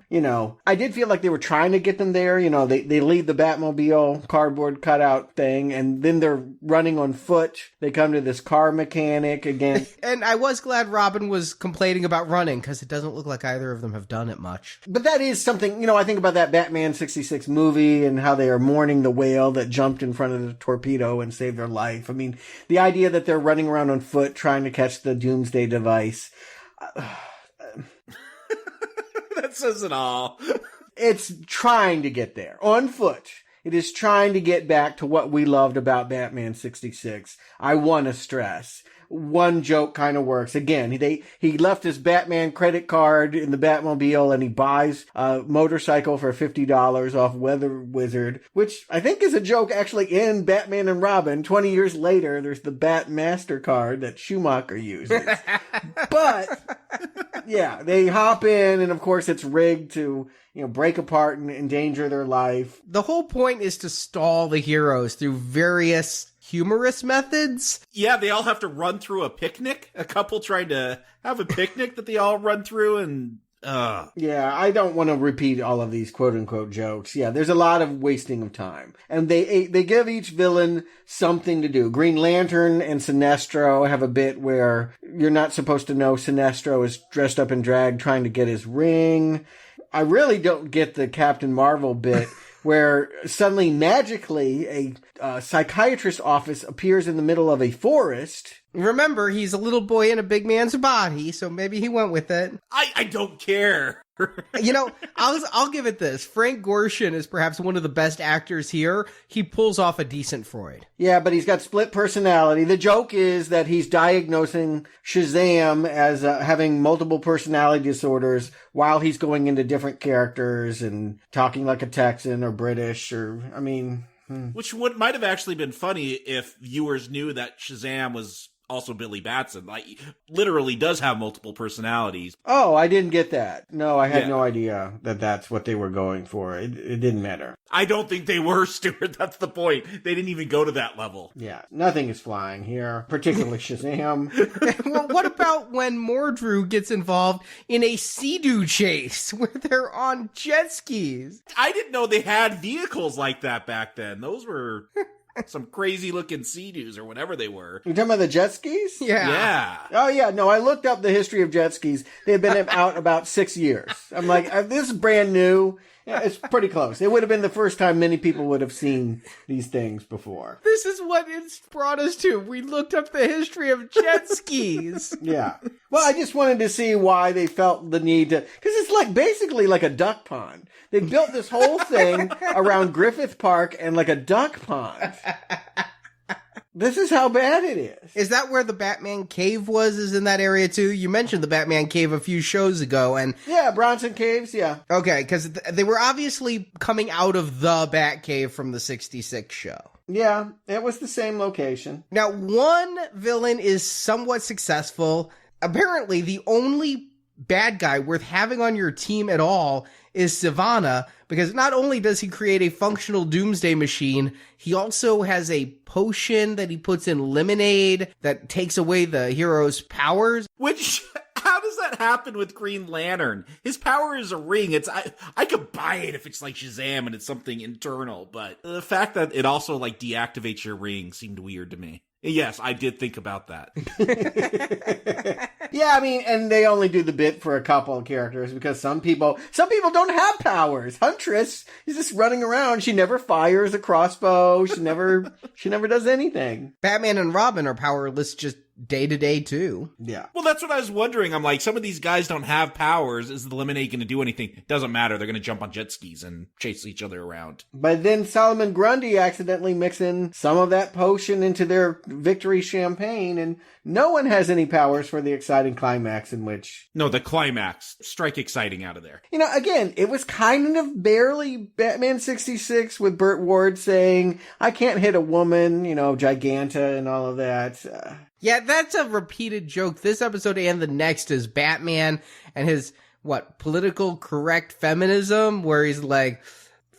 I did feel like they were trying to get them there. They leave the Batmobile cardboard cutout thing, and then they're running on foot. They come to this car mechanic again. And I was glad Robin was complaining about running, because it doesn't look like either of them have done it much. But that is something, I think about that Batman 66 movie and how they are mourning the whale that jumped in front of the torpedo and saved their life. The idea that they're running around on foot trying to catch the doomsday device. That says it all. It's trying to get there on foot. It is trying to get back to what we loved about Batman 66. I want to stress. one joke kind of works. Again, he left his Batman credit card in the Batmobile and he buys a motorcycle for $50 off Weather Wizard, which I think is a joke actually in Batman and Robin. 20 years later, there's the Bat MasterCard that Schumacher uses. But, yeah, they hop in and of course it's rigged to, break apart and endanger their life. The whole point is to stall the heroes through various humorous methods. Yeah, they all have to run through a picnic. A couple trying to have a picnic that they all run through and... Yeah, I don't want to repeat all of these quote-unquote jokes. Yeah, there's a lot of wasting of time. And they give each villain something to do. Green Lantern and Sinestro have a bit where you're not supposed to know Sinestro is dressed up in drag trying to get his ring. I really don't get the Captain Marvel bit where suddenly magically a psychiatrist's office appears in the middle of a forest. Remember, he's a little boy in a big man's body, so maybe he went with it. I don't care. I'll give it this. Frank Gorshin is perhaps one of the best actors here. He pulls off a decent Freud. Yeah, but he's got split personality. The joke is that he's diagnosing Shazam as having multiple personality disorders while he's going into different characters and talking like a Texan or British Which might have actually been funny if viewers knew that Shazam was also Billy Batson. Like, literally does have multiple personalities. Oh, I didn't get that. No, I had no idea that that's what they were going for. It didn't matter. I don't think they were, Stuart. That's the point. They didn't even go to that level. Yeah, nothing is flying here, particularly Shazam. Well, what about when Mordru gets involved in a Sea-Doo chase where they're on jet skis? I didn't know they had vehicles like that back then. Those were... some crazy looking Sea-Doos or whatever they were. You're talking about the jet skis? Yeah. Oh yeah, no, I looked up the history of jet skis. They've been out about 6 years. I'm like, this is brand new. Yeah, it's pretty close. It would have been the first time many people would have sseen these things before. This is what it's brought us to. We looked up the history of jet skis. Yeah. Well, I just wanted to see why they felt the need to, because it's basically like a duck pond. They built this whole thing around Griffith Park and like a duck pond. This is how bad it is. Is that where the Batman cave was? Is in that area too? You mentioned the Batman cave a few shows ago, and yeah, Bronson Caves, yeah. Okay, because they were obviously coming out of the Bat Cave from the '66 show. Yeah, it was the same location. Now, one villain is somewhat successful. Apparently, the only bad guy worth having on your team at all is Sivana, because not only does he create a functional doomsday machine, he also has a potion that he puts in lemonade that takes away the hero's powers. Which, how does that happen with Green Lantern? His power is a ring. I could buy it if it's like Shazam and it's something internal, but the fact that it also deactivates your ring seemed weird to me. Yes, I did think about that. Yeah, and they only do the bit for a couple of characters because some people don't have powers. Huntress is just running around. She never fires a crossbow. She never does anything. Batman and Robin are powerless just day to day too. Yeah. Well, that's what I was wondering. I'm like, some of these guys don't have powers. Is the lemonade going to do anything? It doesn't matter. They're going to jump on jet skis and chase each other around. But then Solomon Grundy accidentally mix in some of that potion into their victory champagne, and no one has any powers for the exciting climax in which... No, the climax. Strike exciting out of there. Again, it was kind of barely Batman 66 with Burt Ward saying, I can't hit a woman, Giganta and all of that. Yeah, that's a repeated joke. This episode and the next is Batman and his, political correct feminism, where he's like,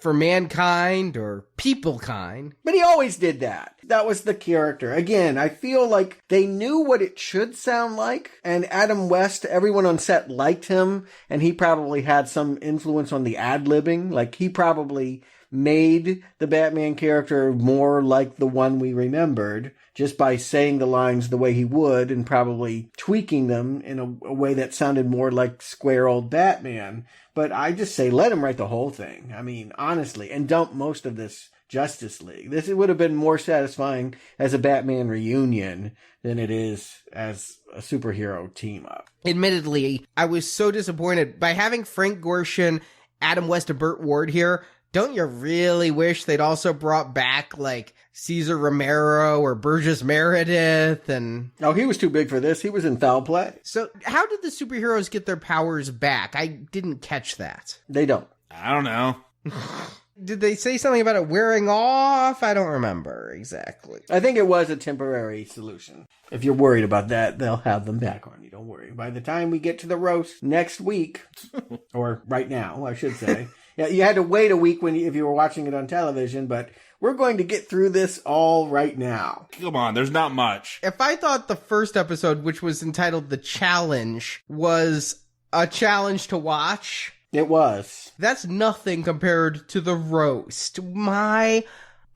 for mankind or people kind. But he always did that. That was the character. Again, I feel like they knew what it should sound like, and Adam West, everyone on set liked him, and he probably had some influence on the ad-libbing. He probably made the Batman character more like the one we remembered just by saying the lines the way he would and probably tweaking them in a way that sounded more like square old Batman. But I just say let him write the whole thing. Honestly, and dump most of this Justice League. This would have been more satisfying as a Batman reunion than it is as a superhero team up. Admittedly, I was so disappointed by having Frank Gorshin, Adam West, and Burt Ward here. Don't you really wish they'd also brought back, like, Cesar Romero or Burgess Meredith and... Oh, he was too big for this. He was in Foul Play. So, how did the superheroes get their powers back? I didn't catch that. They don't. I don't know. Did they say something about it wearing off? I don't remember exactly. I think it was a temporary solution. If you're worried about that, they'll have them back on you. Don't worry. By the time we get to the roast next week, or right now, I should say, yeah, you had to wait a week if you were watching it on television, but we're going to get through this all right now. Come on, there's not much. If I thought the first episode, which was entitled The Challenge, was a challenge to watch... It was. That's nothing compared to the roast. My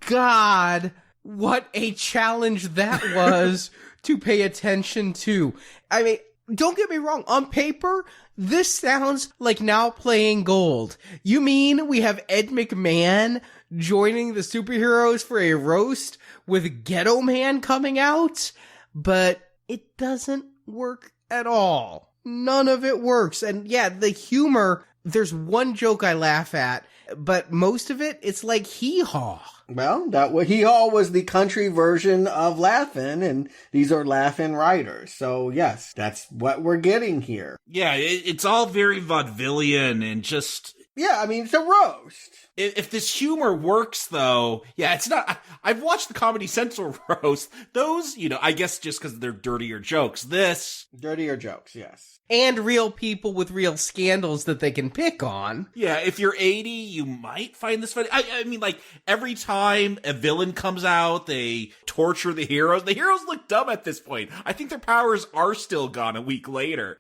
God, what a challenge that was to pay attention to. I mean, don't get me wrong. On paper, this sounds like Now Playing Gold. You mean we have Ed McMahon joining the superheroes for a roast with Ghetto Man coming out? But it doesn't work at all. None of it works. And yeah, the humor... There's one joke I laugh at, but most of it, it's like hee-haw. Well, hee-haw was the country version of Laugh-In, and these are Laugh-In writers. So, yes, that's what we're getting here. Yeah, it's all very vaudevillian and just... Yeah, I mean, it's a roast. If this humor works, though, yeah, it's not... I've watched the Comedy Central roast. Those, I guess just because they're dirtier jokes. Dirtier jokes, yes. And real people with real scandals that they can pick on. Yeah, if you're 80, you might find this funny. I mean, like, every time a villain comes out, they torture the heroes. The heroes look dumb at this point. I think their powers are still gone a week later.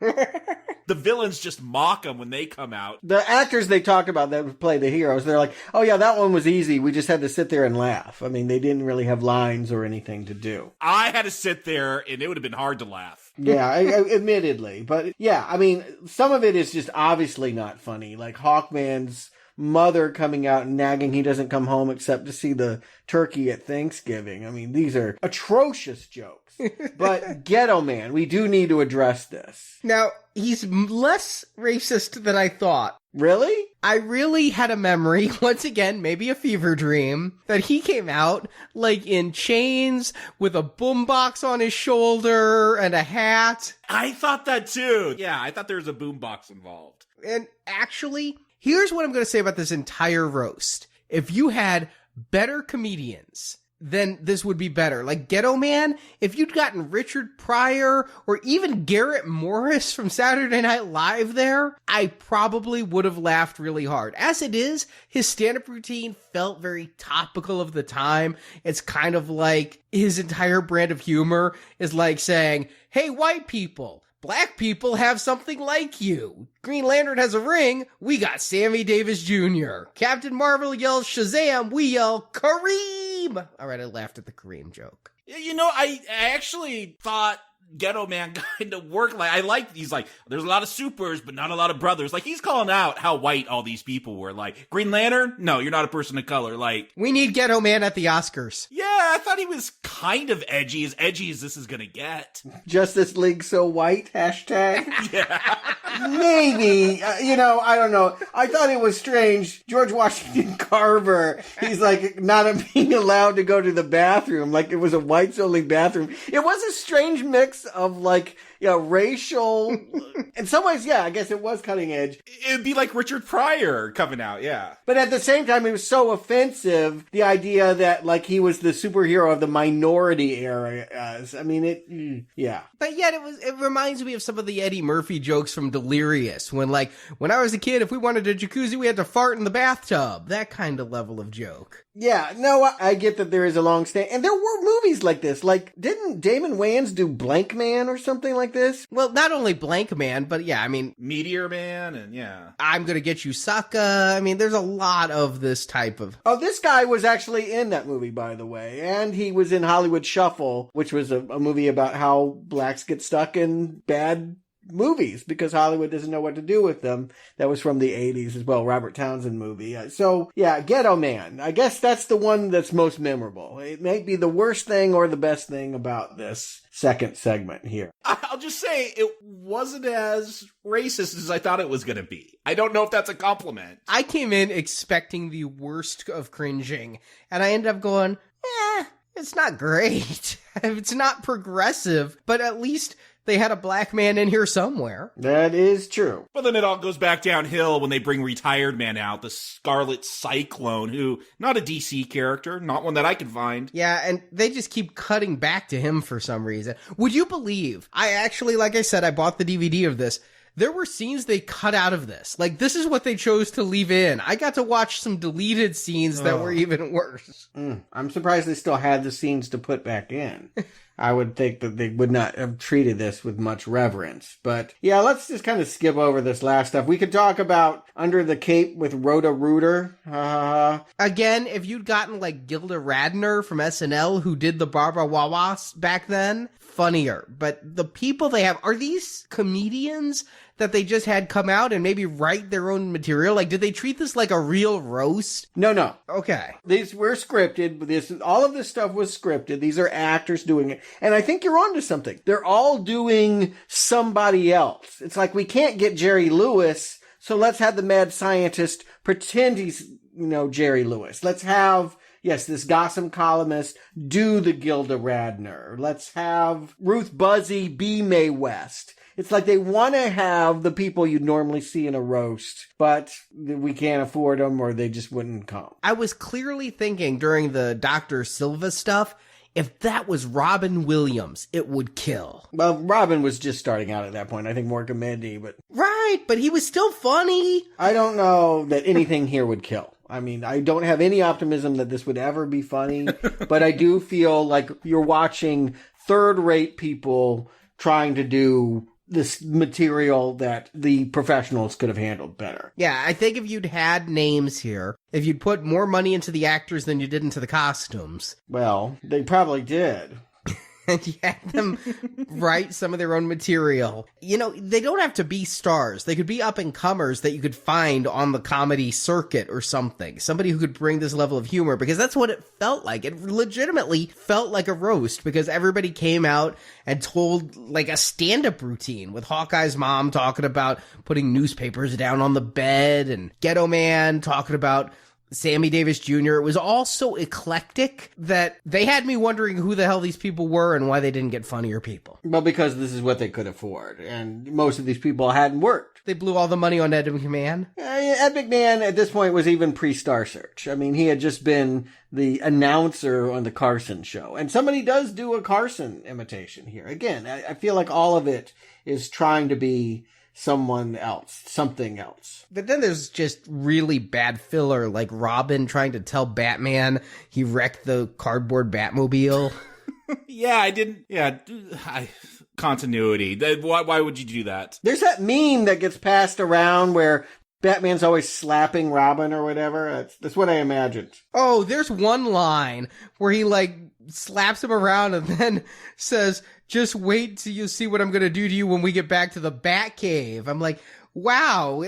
The villains just mock them when they come out. The actors they talked about that play the heroes, they're like, oh yeah, that one was easy. We just had to sit there and laugh. I mean, they didn't really have lines or anything to do. I had to sit there, and it would have been hard to laugh. Yeah, admittedly. But yeah, I mean, some of it is just obviously not funny. Like Hawkman's mother coming out and nagging he doesn't come home except to see the turkey at Thanksgiving. I mean, these are atrocious jokes. But Ghetto Man, we do need to address this. Now, he's less racist than I thought. Really? I really had a memory, once again, maybe a fever dream, that he came out, like, in chains, with a boombox on his shoulder, and a hat. I thought that too. Yeah, I thought there was a boombox involved. And actually, here's what I'm going to say about this entire roast. If you had better comedians, then this would be better. Like Ghetto Man, if you'd gotten Richard Pryor or even Garrett Morris from Saturday Night Live there, I probably would have laughed really hard. As it is, his stand-up routine felt very topical of the time. It's kind of like his entire brand of humor is like saying, hey, white people, black people have something like you. Green Lantern has a ring. We got Sammy Davis Jr. Captain Marvel yells Shazam. We yell Kareem. All right, I laughed at the Kareem joke. I actually thought Ghetto Man kind of worked. He's like, there's a lot of supers, but not a lot of brothers. Like, he's calling out how white all these people were. Like, Green Lantern? No, you're not a person of color. Like, we need Ghetto Man at the Oscars. Yeah, I thought he was kind of edgy as this is gonna get. Justice League so white, hashtag? Yeah. Maybe. I don't know. I thought it was strange. George Washington Carver, he's like not being allowed to go to the bathroom. Like, it was a whites-only bathroom. It was a strange mix of like, racial. In some ways, I guess it was cutting edge. It'd be like Richard Pryor coming out, yeah. But at the same time, it was so offensive, the idea that like he was the superhero of the minority era. I mean, yeah. But yet it reminds me of some of the Eddie Murphy jokes from Delirious, when I was a kid, if we wanted a jacuzzi, we had to fart in the bathtub. That kind of level of joke. Yeah, no, I get that there is a long stand, and there were movies like this. Like, didn't Damon Wayans do Blank Man or something like this? Well, not only Blank Man, but yeah, I mean... Meteor Man, and yeah. I'm Gonna Get You Sucker. I mean, there's a lot of this type of... Oh, this guy was actually in that movie, by the way, and he was in Hollywood Shuffle, which was a movie about how blacks get stuck in bad movies because Hollywood doesn't know what to do with them. That was from the 80s as well, Robert Townsend movie. So yeah, Ghetto Man. I guess that's the one that's most memorable. It may be the worst thing or the best thing about this second segment here. I'll just say it wasn't as racist as I thought it was going to be. I don't know if that's a compliment. I came in expecting the worst of cringing, and I ended up going, it's not great. It's not progressive, but at least they had a black man in here somewhere. That is true. But then it all goes back downhill when they bring Retired Man out, the Scarlet Cyclone, who, not a DC character, not one that I could find. Yeah, and they just keep cutting back to him for some reason. Would you believe, I actually, like I said, I bought the DVD of this. There were scenes they cut out of this. Like, this is what they chose to leave in. I got to watch some deleted scenes that were even worse. I'm surprised they still had the scenes to put back in. I would think that they would not have treated this with much reverence. But yeah, let's just kind of skip over this last stuff. We could talk about Under the Cape with Roto-Rooter. Again, if you'd gotten like Gilda Radner from SNL, who did the Barbara Wawas back then, funnier. But the people they have, are these comedians that they just had come out and maybe write their own material? Like, did they treat this like a real roast? No. Okay. These were scripted. All of this stuff was scripted. These are actors doing it. And I think you're onto something. They're all doing somebody else. It's like, we can't get Jerry Lewis, so let's have the mad scientist pretend he's, Jerry Lewis. Let's have, this Gossam columnist do the Gilda Radner. Let's have Ruth Buzzy be Mae West. It's like they want to have the people you'd normally see in a roast, but we can't afford them or they just wouldn't come. I was clearly thinking during the Dr. Silva stuff, if that was Robin Williams, it would kill. Well, Robin was just starting out at that point. I think more comedy, but... Right, but he was still funny. I don't know that anything here would kill. I mean, I don't have any optimism that this would ever be funny, but I do feel like you're watching third-rate people trying to do this material that the professionals could have handled better. Yeah, I think if you'd had names here, if you'd put more money into the actors than you did into the costumes. Well, they probably did. And you had them write some of their own material. They don't have to be stars. They could be up-and-comers that you could find on the comedy circuit or something. Somebody who could bring this level of humor, because that's what it felt like. It legitimately felt like a roast, because everybody came out and told, like, a stand-up routine, with Hawkeye's mom talking about putting newspapers down on the bed, and Ghetto Man talking about Sammy Davis Jr. It was all so eclectic that they had me wondering who the hell these people were and why they didn't get funnier people. Well, because this is what they could afford, and most of these people hadn't worked. They blew all the money on Ed McMahon. Ed McMahon at this point was even pre-Star Search. I mean, he had just been the announcer on the Carson show. And somebody does do a Carson imitation here. Again, I feel like all of it is trying to be someone else, something else. But then there's just really bad filler, like Robin trying to tell Batman he wrecked the cardboard Batmobile. Continuity. Why would you do that? There's that meme that gets passed around where Batman's always slapping Robin or whatever. That's what I imagined. Oh, there's one line where he, slaps him around and then says, "Just wait till you see what I'm going to do to you when we get back to the Batcave." I'm like, wow.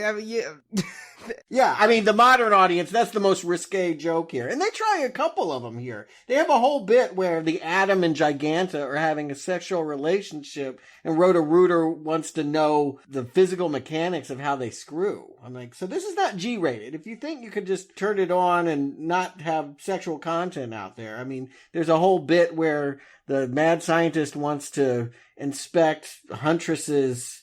Yeah, I mean, the modern audience, that's the most risque joke here. And they try a couple of them here. They have a whole bit where the Atom and Giganta are having a sexual relationship, and Roto-Rooter wants to know the physical mechanics of how they screw. I'm like, so this is not G-rated. If you think you could just turn it on and not have sexual content out there, I mean, there's a whole bit where the mad scientist wants to inspect Huntress's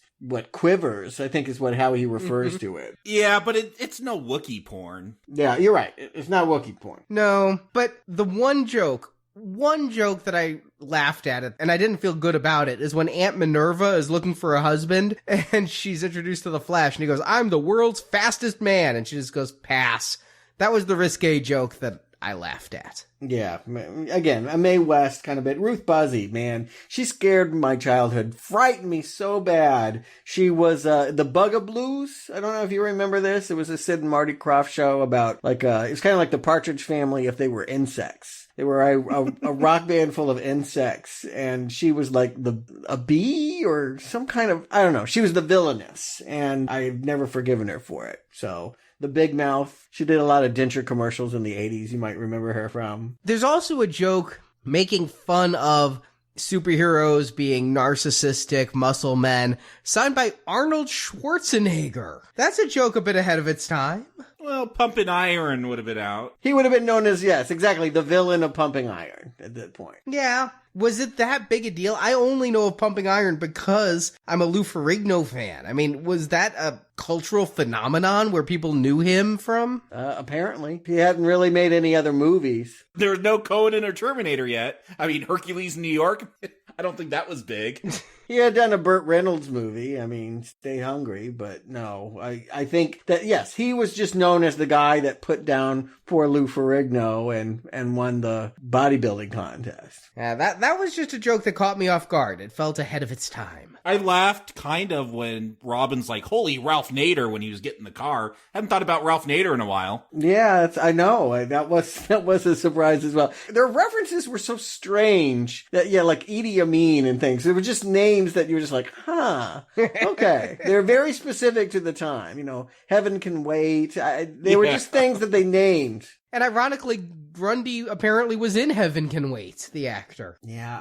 quivers, I think is how he refers to it. Yeah, but it's no Wookiee porn. Yeah, you're right. It's not Wookiee porn. No, but the one joke that I laughed at it, and I didn't feel good about it, is when Aunt Minerva is looking for a husband, and she's introduced to the Flash, and he goes, "I'm the world's fastest man," and she just goes, "Pass." That was the risque joke that I laughed at. Yeah, again, a Mae West kind of bit. Ruth Buzzy, man, she scared my childhood, frightened me so bad. She was the Bugablues. I don't know if you remember this. It was a Sid and Marty Krofft show about it's kind of like the Partridge Family if they were insects. They were a rock band full of insects, and she was like a bee or some kind of, I don't know. She was the villainess, and I've never forgiven her for it. So the big mouth. She did a lot of denture commercials in the 80s. You might remember her from. There's also a joke making fun of superheroes being narcissistic muscle men, signed by Arnold Schwarzenegger. That's a joke a bit ahead of its time. Well, Pumping Iron would have been out. He would have been known as, yes, exactly, the villain of Pumping Iron at that point. Yeah. Was it that big a deal? I only know of Pumping Iron because I'm a Lou Ferrigno fan. I mean, was that a cultural phenomenon where people knew him from? Apparently. He hadn't really made any other movies. There was no Conan or Terminator yet. I mean, Hercules in New York, I don't think that was big. He had done a Burt Reynolds movie. I mean, Stay Hungry, but no. I think that, yes, he was just known as the guy that put down poor Lou Ferrigno and won the bodybuilding contest. Yeah, that was just a joke that caught me off guard. It felt ahead of its time. I laughed kind of when Robin's like, holy Ralph Nader, when he was getting in the car. Haven't thought about Ralph Nader in a while. Yeah, I know. That was a surprise as well. Their references were so strange that, yeah, like Idi Amin and things. They were just names that you were just like, huh, okay. They're very specific to the time. You know, Heaven Can Wait. They were just things that they named. And ironically, Grundy apparently was in Heaven Can Wait, the actor. Yeah,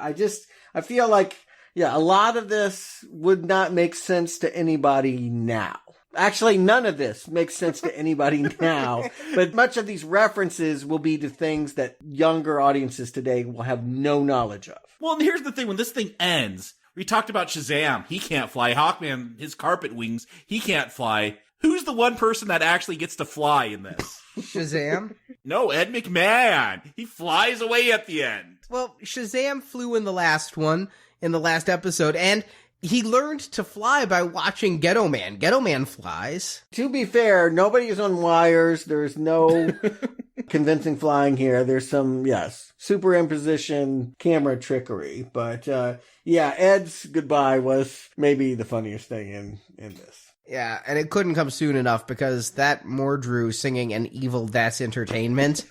I feel like, yeah, a lot of this would not make sense to anybody now. Actually, none of this makes sense to anybody now, but much of these references will be to things that younger audiences today will have no knowledge of. Well, and here's the thing, when this thing ends, we talked about Shazam, he can't fly. Hawkman, his carpet wings, he can't fly. Who's the one person that actually gets to fly in this? Shazam? No, Ed McMahon. He flies away at the end. Well, Shazam flew in the last one, in the last episode, and he learned to fly by watching Ghetto Man. Ghetto Man flies. To be fair, nobody is on wires. There's no convincing flying here. There's some, yes, superimposition, camera trickery. But, yeah, Ed's goodbye was maybe the funniest thing in this. Yeah, and it couldn't come soon enough because that Mordrew singing an evil That's Entertainment.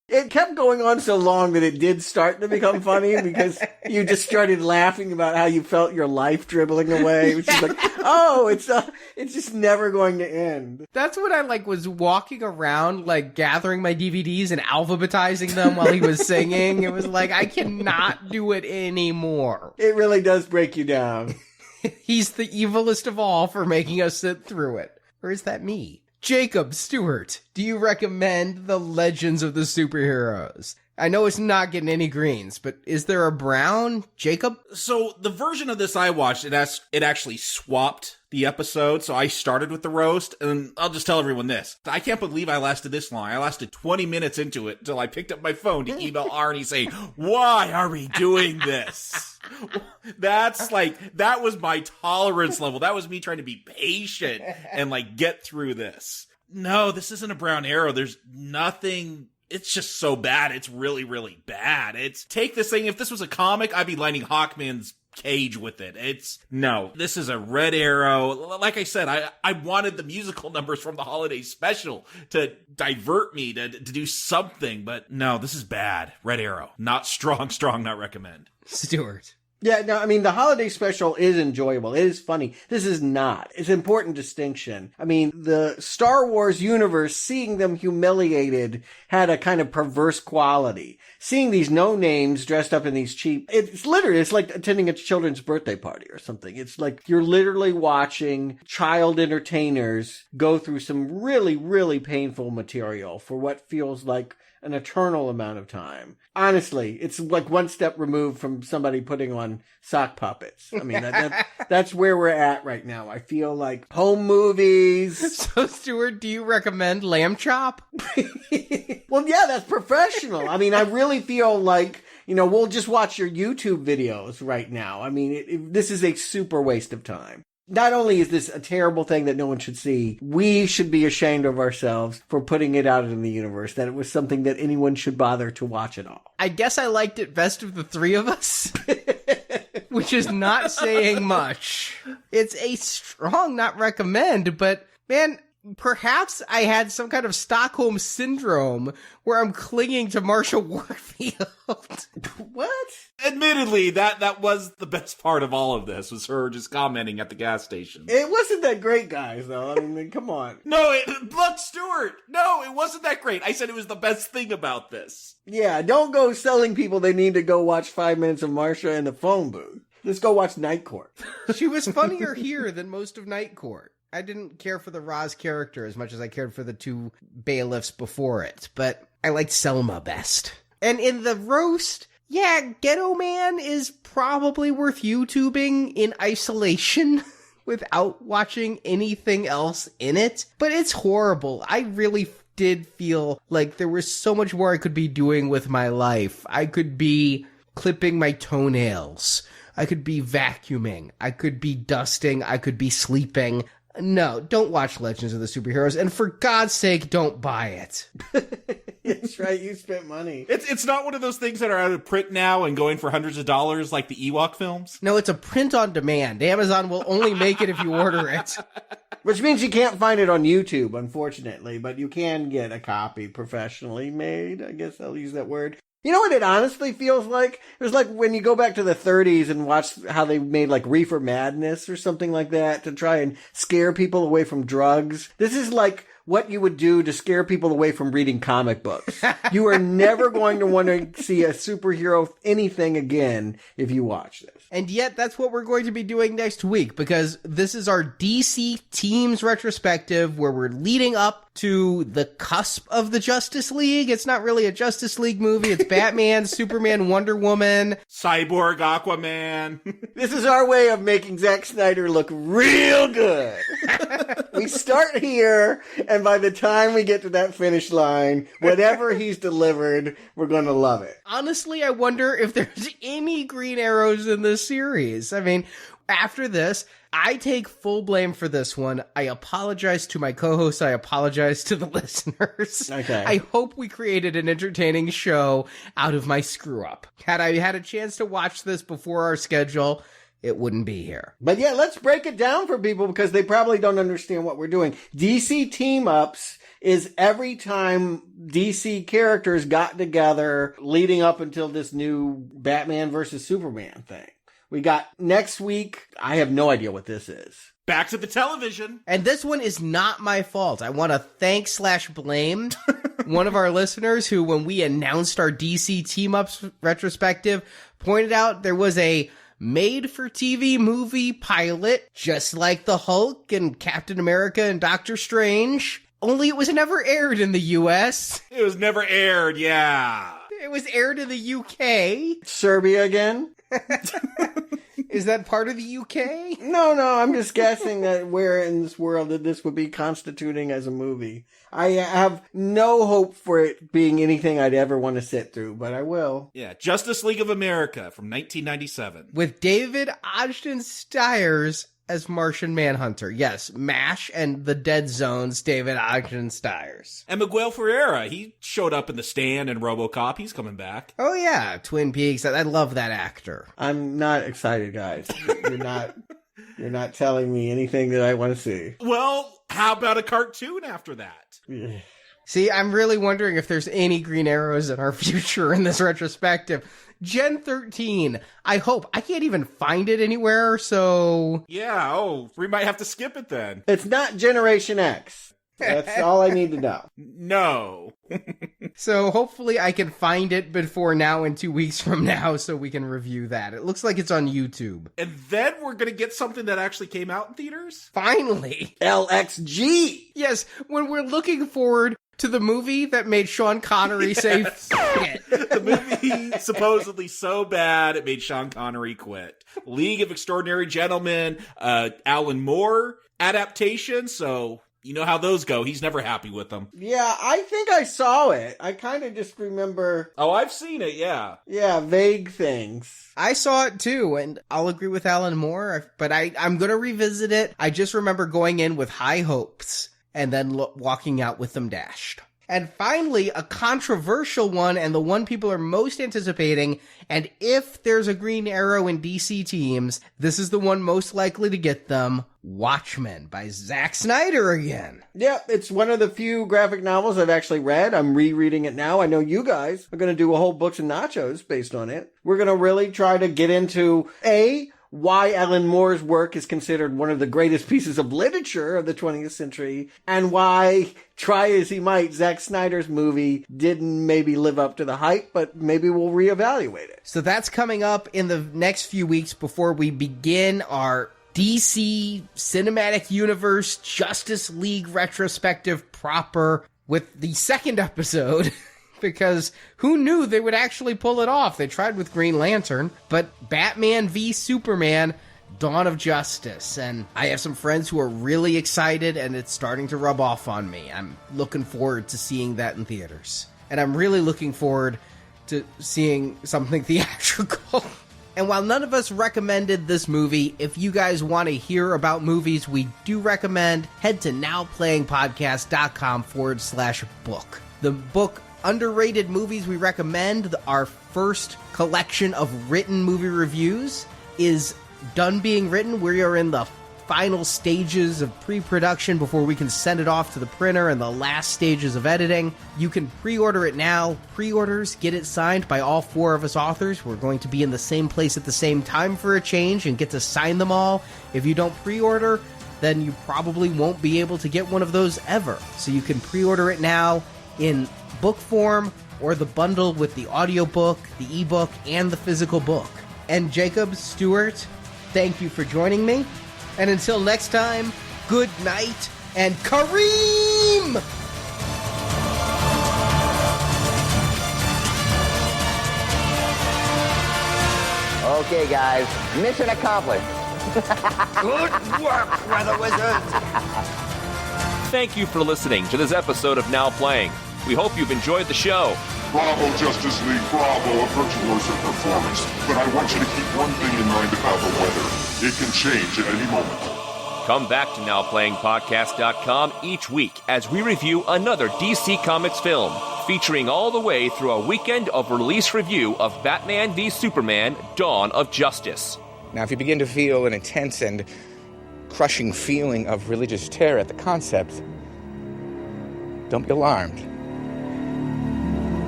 It kept going on so long that it did start to become funny because you just started laughing about how you felt your life dribbling away. Which is like, oh, it's just never going to end. That's when I was walking around gathering my DVDs and alphabetizing them while he was singing. It was like, I cannot do it anymore. It really does break you down. He's the evilest of all for making us sit through it. Or is that me? Jakob, Stuart, do you recommend The Legends of the Superheroes? I know it's not getting any greens, but is there a brown? Jakob? So the version of this I watched, it actually swapped the episode. So I started with the roast, and I'll just tell everyone this. I can't believe I lasted this long. I lasted 20 minutes into it until I picked up my phone to email Arnie saying, why are we doing this? That was my tolerance level. That was me trying to be patient and get through this. No, this isn't a brown arrow. There's nothing. It's just so bad. It's really, really bad. Take this thing. If this was a comic, I'd be lining Hawkman's cage with it. No, this is a red arrow. Like I said, I wanted the musical numbers from the holiday special to divert me to do something, but no, this is bad. Red arrow. Not strong, not recommend. Stuart. Yeah, no, I mean, the holiday special is enjoyable. It is funny. This is not. It's an important distinction. I mean, the Star Wars universe, seeing them humiliated had a kind of perverse quality. Seeing these no-names dressed up in these cheap, it's like attending a children's birthday party or something. It's like you're literally watching child entertainers go through some really, really painful material for what feels like an eternal amount of time. Honestly, it's like one step removed from somebody putting on sock puppets. I mean, that's where we're at right now. I feel like home movies. So, Stuart, do you recommend Lamb Chop? Well, yeah, that's professional. I mean, I really feel like, we'll just watch your YouTube videos right now. I mean, this is a super waste of time. Not only is this a terrible thing that no one should see, we should be ashamed of ourselves for putting it out in the universe, that it was something that anyone should bother to watch at all. I guess I liked it best of the three of us, which is not saying much. It's a strong not recommend, but man, perhaps I had some kind of Stockholm syndrome where I'm clinging to Marsha Warfield. What? Admittedly, that was the best part of all of this, was her just commenting at the gas station. It wasn't that great, guys, though. I mean, come on. No, look, Stuart! No, it wasn't that great. I said it was the best thing about this. Yeah, don't go selling people they need to go watch 5 minutes of Marsha in the phone booth. Just go watch Night Court. She was funnier here than most of Night Court. I didn't care for the Roz character as much as I cared for the two bailiffs before it, but I liked Selma best. And in the roast, yeah, Ghetto Man is probably worth YouTubing in isolation without watching anything else in it, but it's horrible. I really did feel like there was so much more I could be doing with my life. I could be clipping my toenails. I could be vacuuming. I could be dusting. I could be sleeping. No, don't watch Legends of the Superheroes, and for God's sake, don't buy it. That's right, you spent money. It's not one of those things that are out of print now and going for hundreds of dollars like the Ewok films. No, it's a print on demand. Amazon will only make it if you order it. Which means you can't find it on YouTube, unfortunately, but you can get a copy professionally made. I guess I'll use that word. You know what it honestly feels like? It was like when you go back to the 30s and watch how they made like Reefer Madness or something like that to try and scare people away from drugs. This is like what you would do to scare people away from reading comic books. You are never going to want to see a superhero anything again if you watch this. And yet, that's what we're going to be doing next week, because this is our DC Teams retrospective where we're leading up to the cusp of the Justice League. It's not really a Justice League movie. It's Batman, Superman, Wonder Woman, Cyborg, Aquaman. This is our way of making Zack Snyder look real good. We start here, and by the time we get to that finish line, whatever he's delivered, we're going to love it. Honestly, I wonder if there's any Green Arrows in this series. I mean, after this, I take full blame for this one. I apologize to my co-hosts. I apologize to the listeners. Okay. I hope we created an entertaining show out of my screw-up. Had I had a chance to watch this before our schedule, it wouldn't be here. But yeah, let's break it down for people because they probably don't understand what we're doing. DC Team-Ups is every time DC characters got together leading up until this new Batman versus Superman thing. We got next week, I have no idea what this is. Back to the television. And this one is not my fault. I want to thank/blame one of our listeners who, when we announced our DC Team-Ups retrospective, pointed out there was a made-for-TV movie pilot, just like the Hulk and Captain America and Doctor Strange. Only it was never aired in the U.S. It was never aired, yeah. It was aired in the U.K. Serbia again? Is that part of the U.K.? No, I'm just guessing that where in this world that this would be constituting as a movie. I have no hope for it being anything I'd ever want to sit through, but I will. Yeah, Justice League of America from 1997. With David Ogden Stiers as Martian Manhunter. Yes, MASH and The Dead Zone's David Ogden Stiers. And Miguel Ferreira, he showed up in The Stand and RoboCop. He's coming back. Oh yeah, Twin Peaks. I love that actor. I'm not excited, guys. You're not telling me anything that I want to see. Well, how about a cartoon after that? See, I'm really wondering if there's any Green Arrows in our future in this retrospective. Gen 13, I hope. I can't even find it anywhere, so... Yeah, we might have to skip it then. It's not Generation X. That's all I need to know. No. So hopefully I can find it before now and 2 weeks from now so we can review that. It looks like it's on YouTube. And then we're going to get something that actually came out in theaters? Finally. LXG. Yes, when we're looking forward to the movie that made Sean Connery say, "F*** it." The movie supposedly so bad it made Sean Connery quit. League of Extraordinary Gentlemen, Alan Moore adaptation, so... You know how those go. He's never happy with them. Yeah, I think I saw it. I kind of just remember... Oh, I've seen it, yeah. Yeah, vague things. I saw it too, and I'll agree with Alan Moore, but I'm going to revisit it. I just remember going in with high hopes and then walking out with them dashed. And finally, a controversial one, and the one people are most anticipating, and if there's a Green Arrow in DC teams, this is the one most likely to get them, Watchmen by Zack Snyder again. Yeah, it's one of the few graphic novels I've actually read. I'm rereading it now. I know you guys are going to do a whole Books and Nachos based on it. We're going to really try to get into, why Alan Moore's work is considered one of the greatest pieces of literature of the 20th century, and why, try as he might, Zack Snyder's movie didn't maybe live up to the hype, but maybe we'll reevaluate it. So that's coming up in the next few weeks before we begin our DC Cinematic Universe Justice League retrospective proper with the second episode. Because who knew they would actually pull it off? They tried with Green Lantern, but Batman v Superman, Dawn of Justice. And I have some friends who are really excited, and it's starting to rub off on me. I'm looking forward to seeing that in theaters. And I'm really looking forward to seeing something theatrical. And while none of us recommended this movie, if you guys want to hear about movies we do recommend, head to nowplayingpodcast.com/book. The book Underrated Movies We Recommend, our first collection of written movie reviews, is done being written. We are in the final stages of pre-production before we can send it off to the printer and the last stages of editing. You can pre-order it now. Pre-orders get it signed by all four of us authors. We're going to be in the same place at the same time for a change and get to sign them all. If you don't pre-order, then you probably won't be able to get one of those ever. So you can pre-order it now in book form or the bundle with the audiobook, the ebook, and the physical book. And Jakob, Stuart, thank you for joining me. And until next time, good night and Kareem! Okay, guys, mission accomplished. Good work, Weather Wizard. Thank you for listening to this episode of Now Playing. We hope you've enjoyed the show. Bravo, Justice League, bravo, a virtuoso performance. But I want you to keep one thing in mind about the weather. It can change at any moment. Come back to NowPlayingPodcast.com each week as we review another DC Comics film, featuring all the way through a weekend of release review of Batman v Superman, Dawn of Justice. Now, if you begin to feel an intense and crushing feeling of religious terror at the concept, don't be alarmed.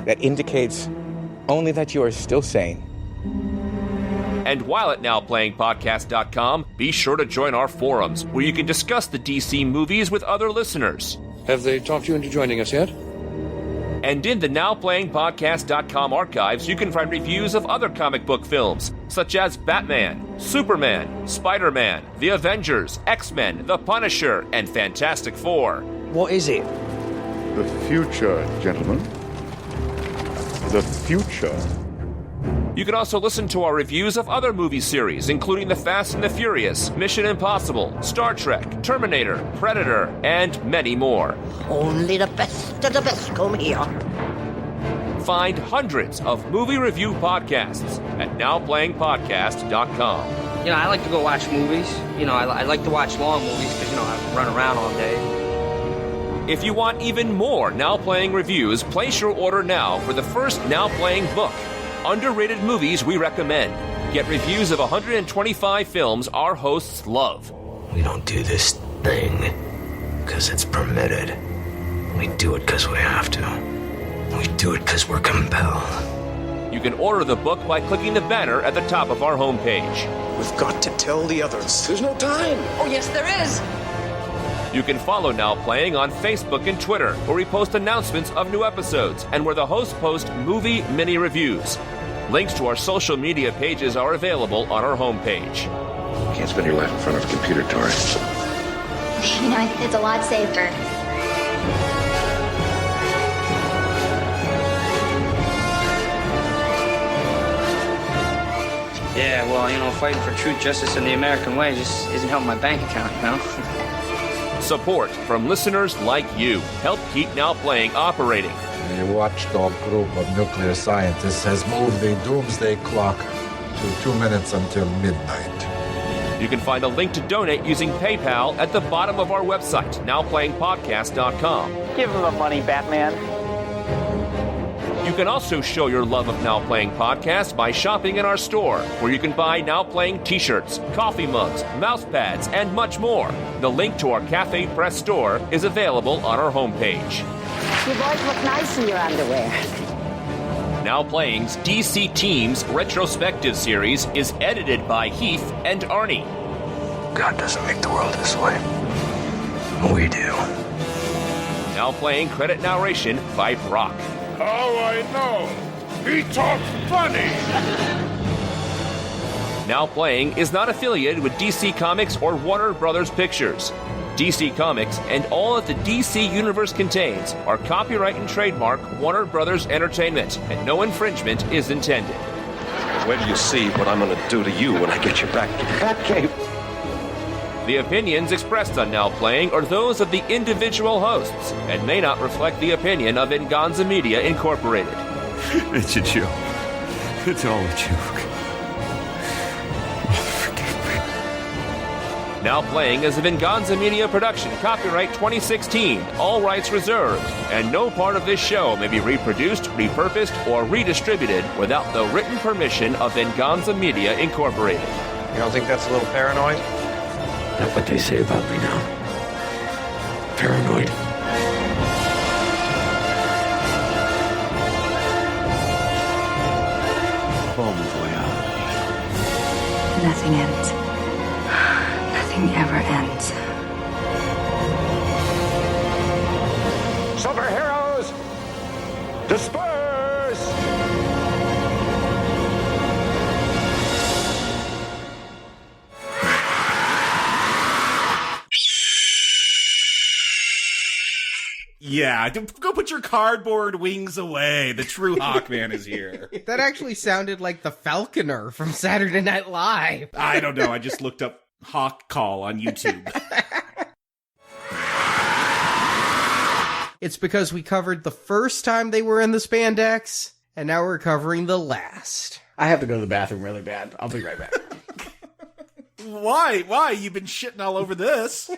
That indicates only that you are still sane. And while at NowPlayingPodcast.com, be sure to join our forums, where you can discuss the DC movies with other listeners. Have they talked you into joining us yet? And in the NowPlayingPodcast.com archives, you can find reviews of other comic book films, such as Batman, Superman, Spider-Man, The Avengers, X-Men, The Punisher, and Fantastic Four. What is it? The future, gentlemen. The future. You can also listen to our reviews of other movie series, including The Fast and the Furious, Mission Impossible, Star Trek, Terminator, Predator, and many more. Only the best of the best come here. Find hundreds of movie review podcasts at NowPlayingPodcast.com. You know, I like to go watch movies. You know, I like to watch long movies because, you know, I run around all day. If you want even more Now Playing reviews, place your order now for the first Now Playing book, Underrated Movies We Recommend. Get reviews of 125 films our hosts love. We don't do this thing because it's permitted. We do it because we have to. We do it because we're compelled. You can order the book by clicking the banner at the top of our homepage. We've got to tell the others. There's no time. Oh, yes, there is. You can follow Now Playing on Facebook and Twitter, where we post announcements of new episodes and where the hosts post movie mini reviews. Links to our social media pages are available on our homepage. You can't spend your life in front of a computer, Tori. You know, it's a lot safer. Yeah, well, you know, fighting for truth, justice, and the American way just isn't helping my bank account, you know? Support from listeners like you help keep Now Playing operating. A watchdog group of nuclear scientists has moved the doomsday clock to 2 minutes until midnight. You can find a link to donate using PayPal at the bottom of our website, NowPlayingPodcast.com. Give him the money, Batman. You can also show your love of Now Playing Podcast by shopping in our store, where you can buy Now Playing t-shirts, coffee mugs, mouse pads, and much more. The link to our Cafe Press store is available on our homepage. You boys look nice in your underwear. Now Playing's DC Teams retrospective series is edited by Heath and Arnie. God doesn't make the world this way. We do. Now Playing credit narration by Brock. Oh, I know. He talks funny. Now Playing is not affiliated with DC Comics or Warner Brothers Pictures. DC Comics and all that the DC Universe contains are copyright and trademark Warner Brothers Entertainment, and no infringement is intended. Wait till you see what I'm going to do to you when I get you back to Batcave. The opinions expressed on Now Playing are those of the individual hosts and may not reflect the opinion of Venganza Media Incorporated. It's a joke. It's all a joke. Now Playing is a Venganza Media production, copyright 2016, all rights reserved, and no part of this show may be reproduced, repurposed, or redistributed without the written permission of Venganza Media Incorporated. You don't think that's a little paranoid? Not what they say about me now. Paranoid. Bon voyage. Nothing ends. Nothing ever ends. Superheroes, disperse! Yeah, go put your cardboard wings away. The true Hawkman is here. That actually sounded like the Falconer from Saturday Night Live. I don't know. I just looked up Hawk Call on YouTube. It's because we covered the first time they were in the spandex, and now we're covering the last. I have to go to the bathroom really bad. I'll be right back. Why? You've been shitting all over this.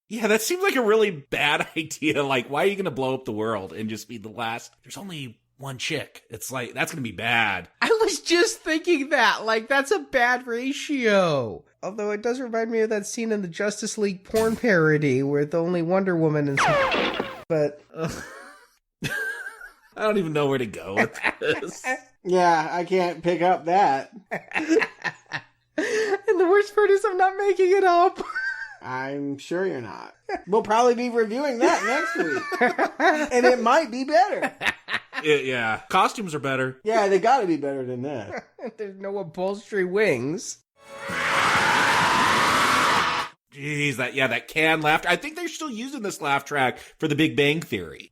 Yeah, that seems like a really bad idea. Like, why are you going to blow up the world and just be the last? There's only one chick. It's like, that's going to be bad. I was just thinking that. Like, that's a bad ratio. Although it does remind me of that scene in the Justice League porn parody where the only Wonder Woman is... But... I don't even know where to go with this. Yeah, I can't pick up that. And the worst part is I'm not making it up. I'm sure you're not. We'll probably be reviewing that next week. And it might be better. Yeah. Costumes are better. Yeah, they gotta be better than that. There's no upholstery wings. Jeez, that canned laughter. I think they're still using this laugh track for The Big Bang Theory.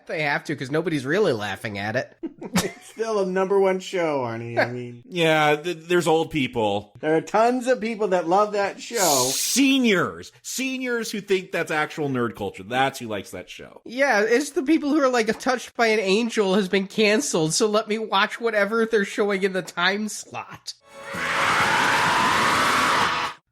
They have to, because nobody's really laughing at it. It's still a #1 show, Arnie. I mean... Yeah, there's old people. There are tons of people that love that show. Seniors who think that's actual nerd culture. That's who likes that show. Yeah, it's the people who are like, Touched by an Angel has been canceled, so let me watch whatever they're showing in the time slot.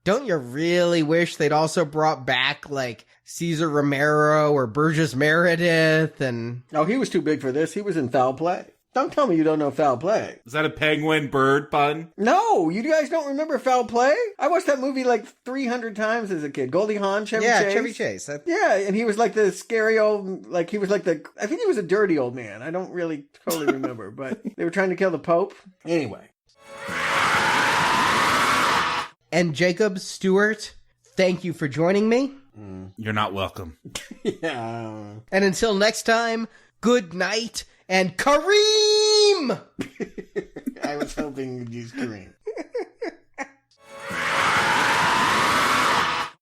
Don't you really wish they'd also brought back, like, Cesar Romero or Burgess Meredith and... Oh, he was too big for this. He was in Foul Play. Don't tell me you don't know Foul Play. Is that a penguin bird pun? No, you guys don't remember Foul Play? I watched that movie like 300 times as a kid. Goldie Hawn, Chevy Chase. Chevy Chase. Yeah, and he was like the scary old, like he was like the, I think he was a dirty old man. I don't really totally remember, but they were trying to kill the Pope. Anyway. And Jakob, Stuart, thank you for joining me. You're not welcome. Yeah. And until next time, good night and Kareem! I was hoping you'd use Kareem.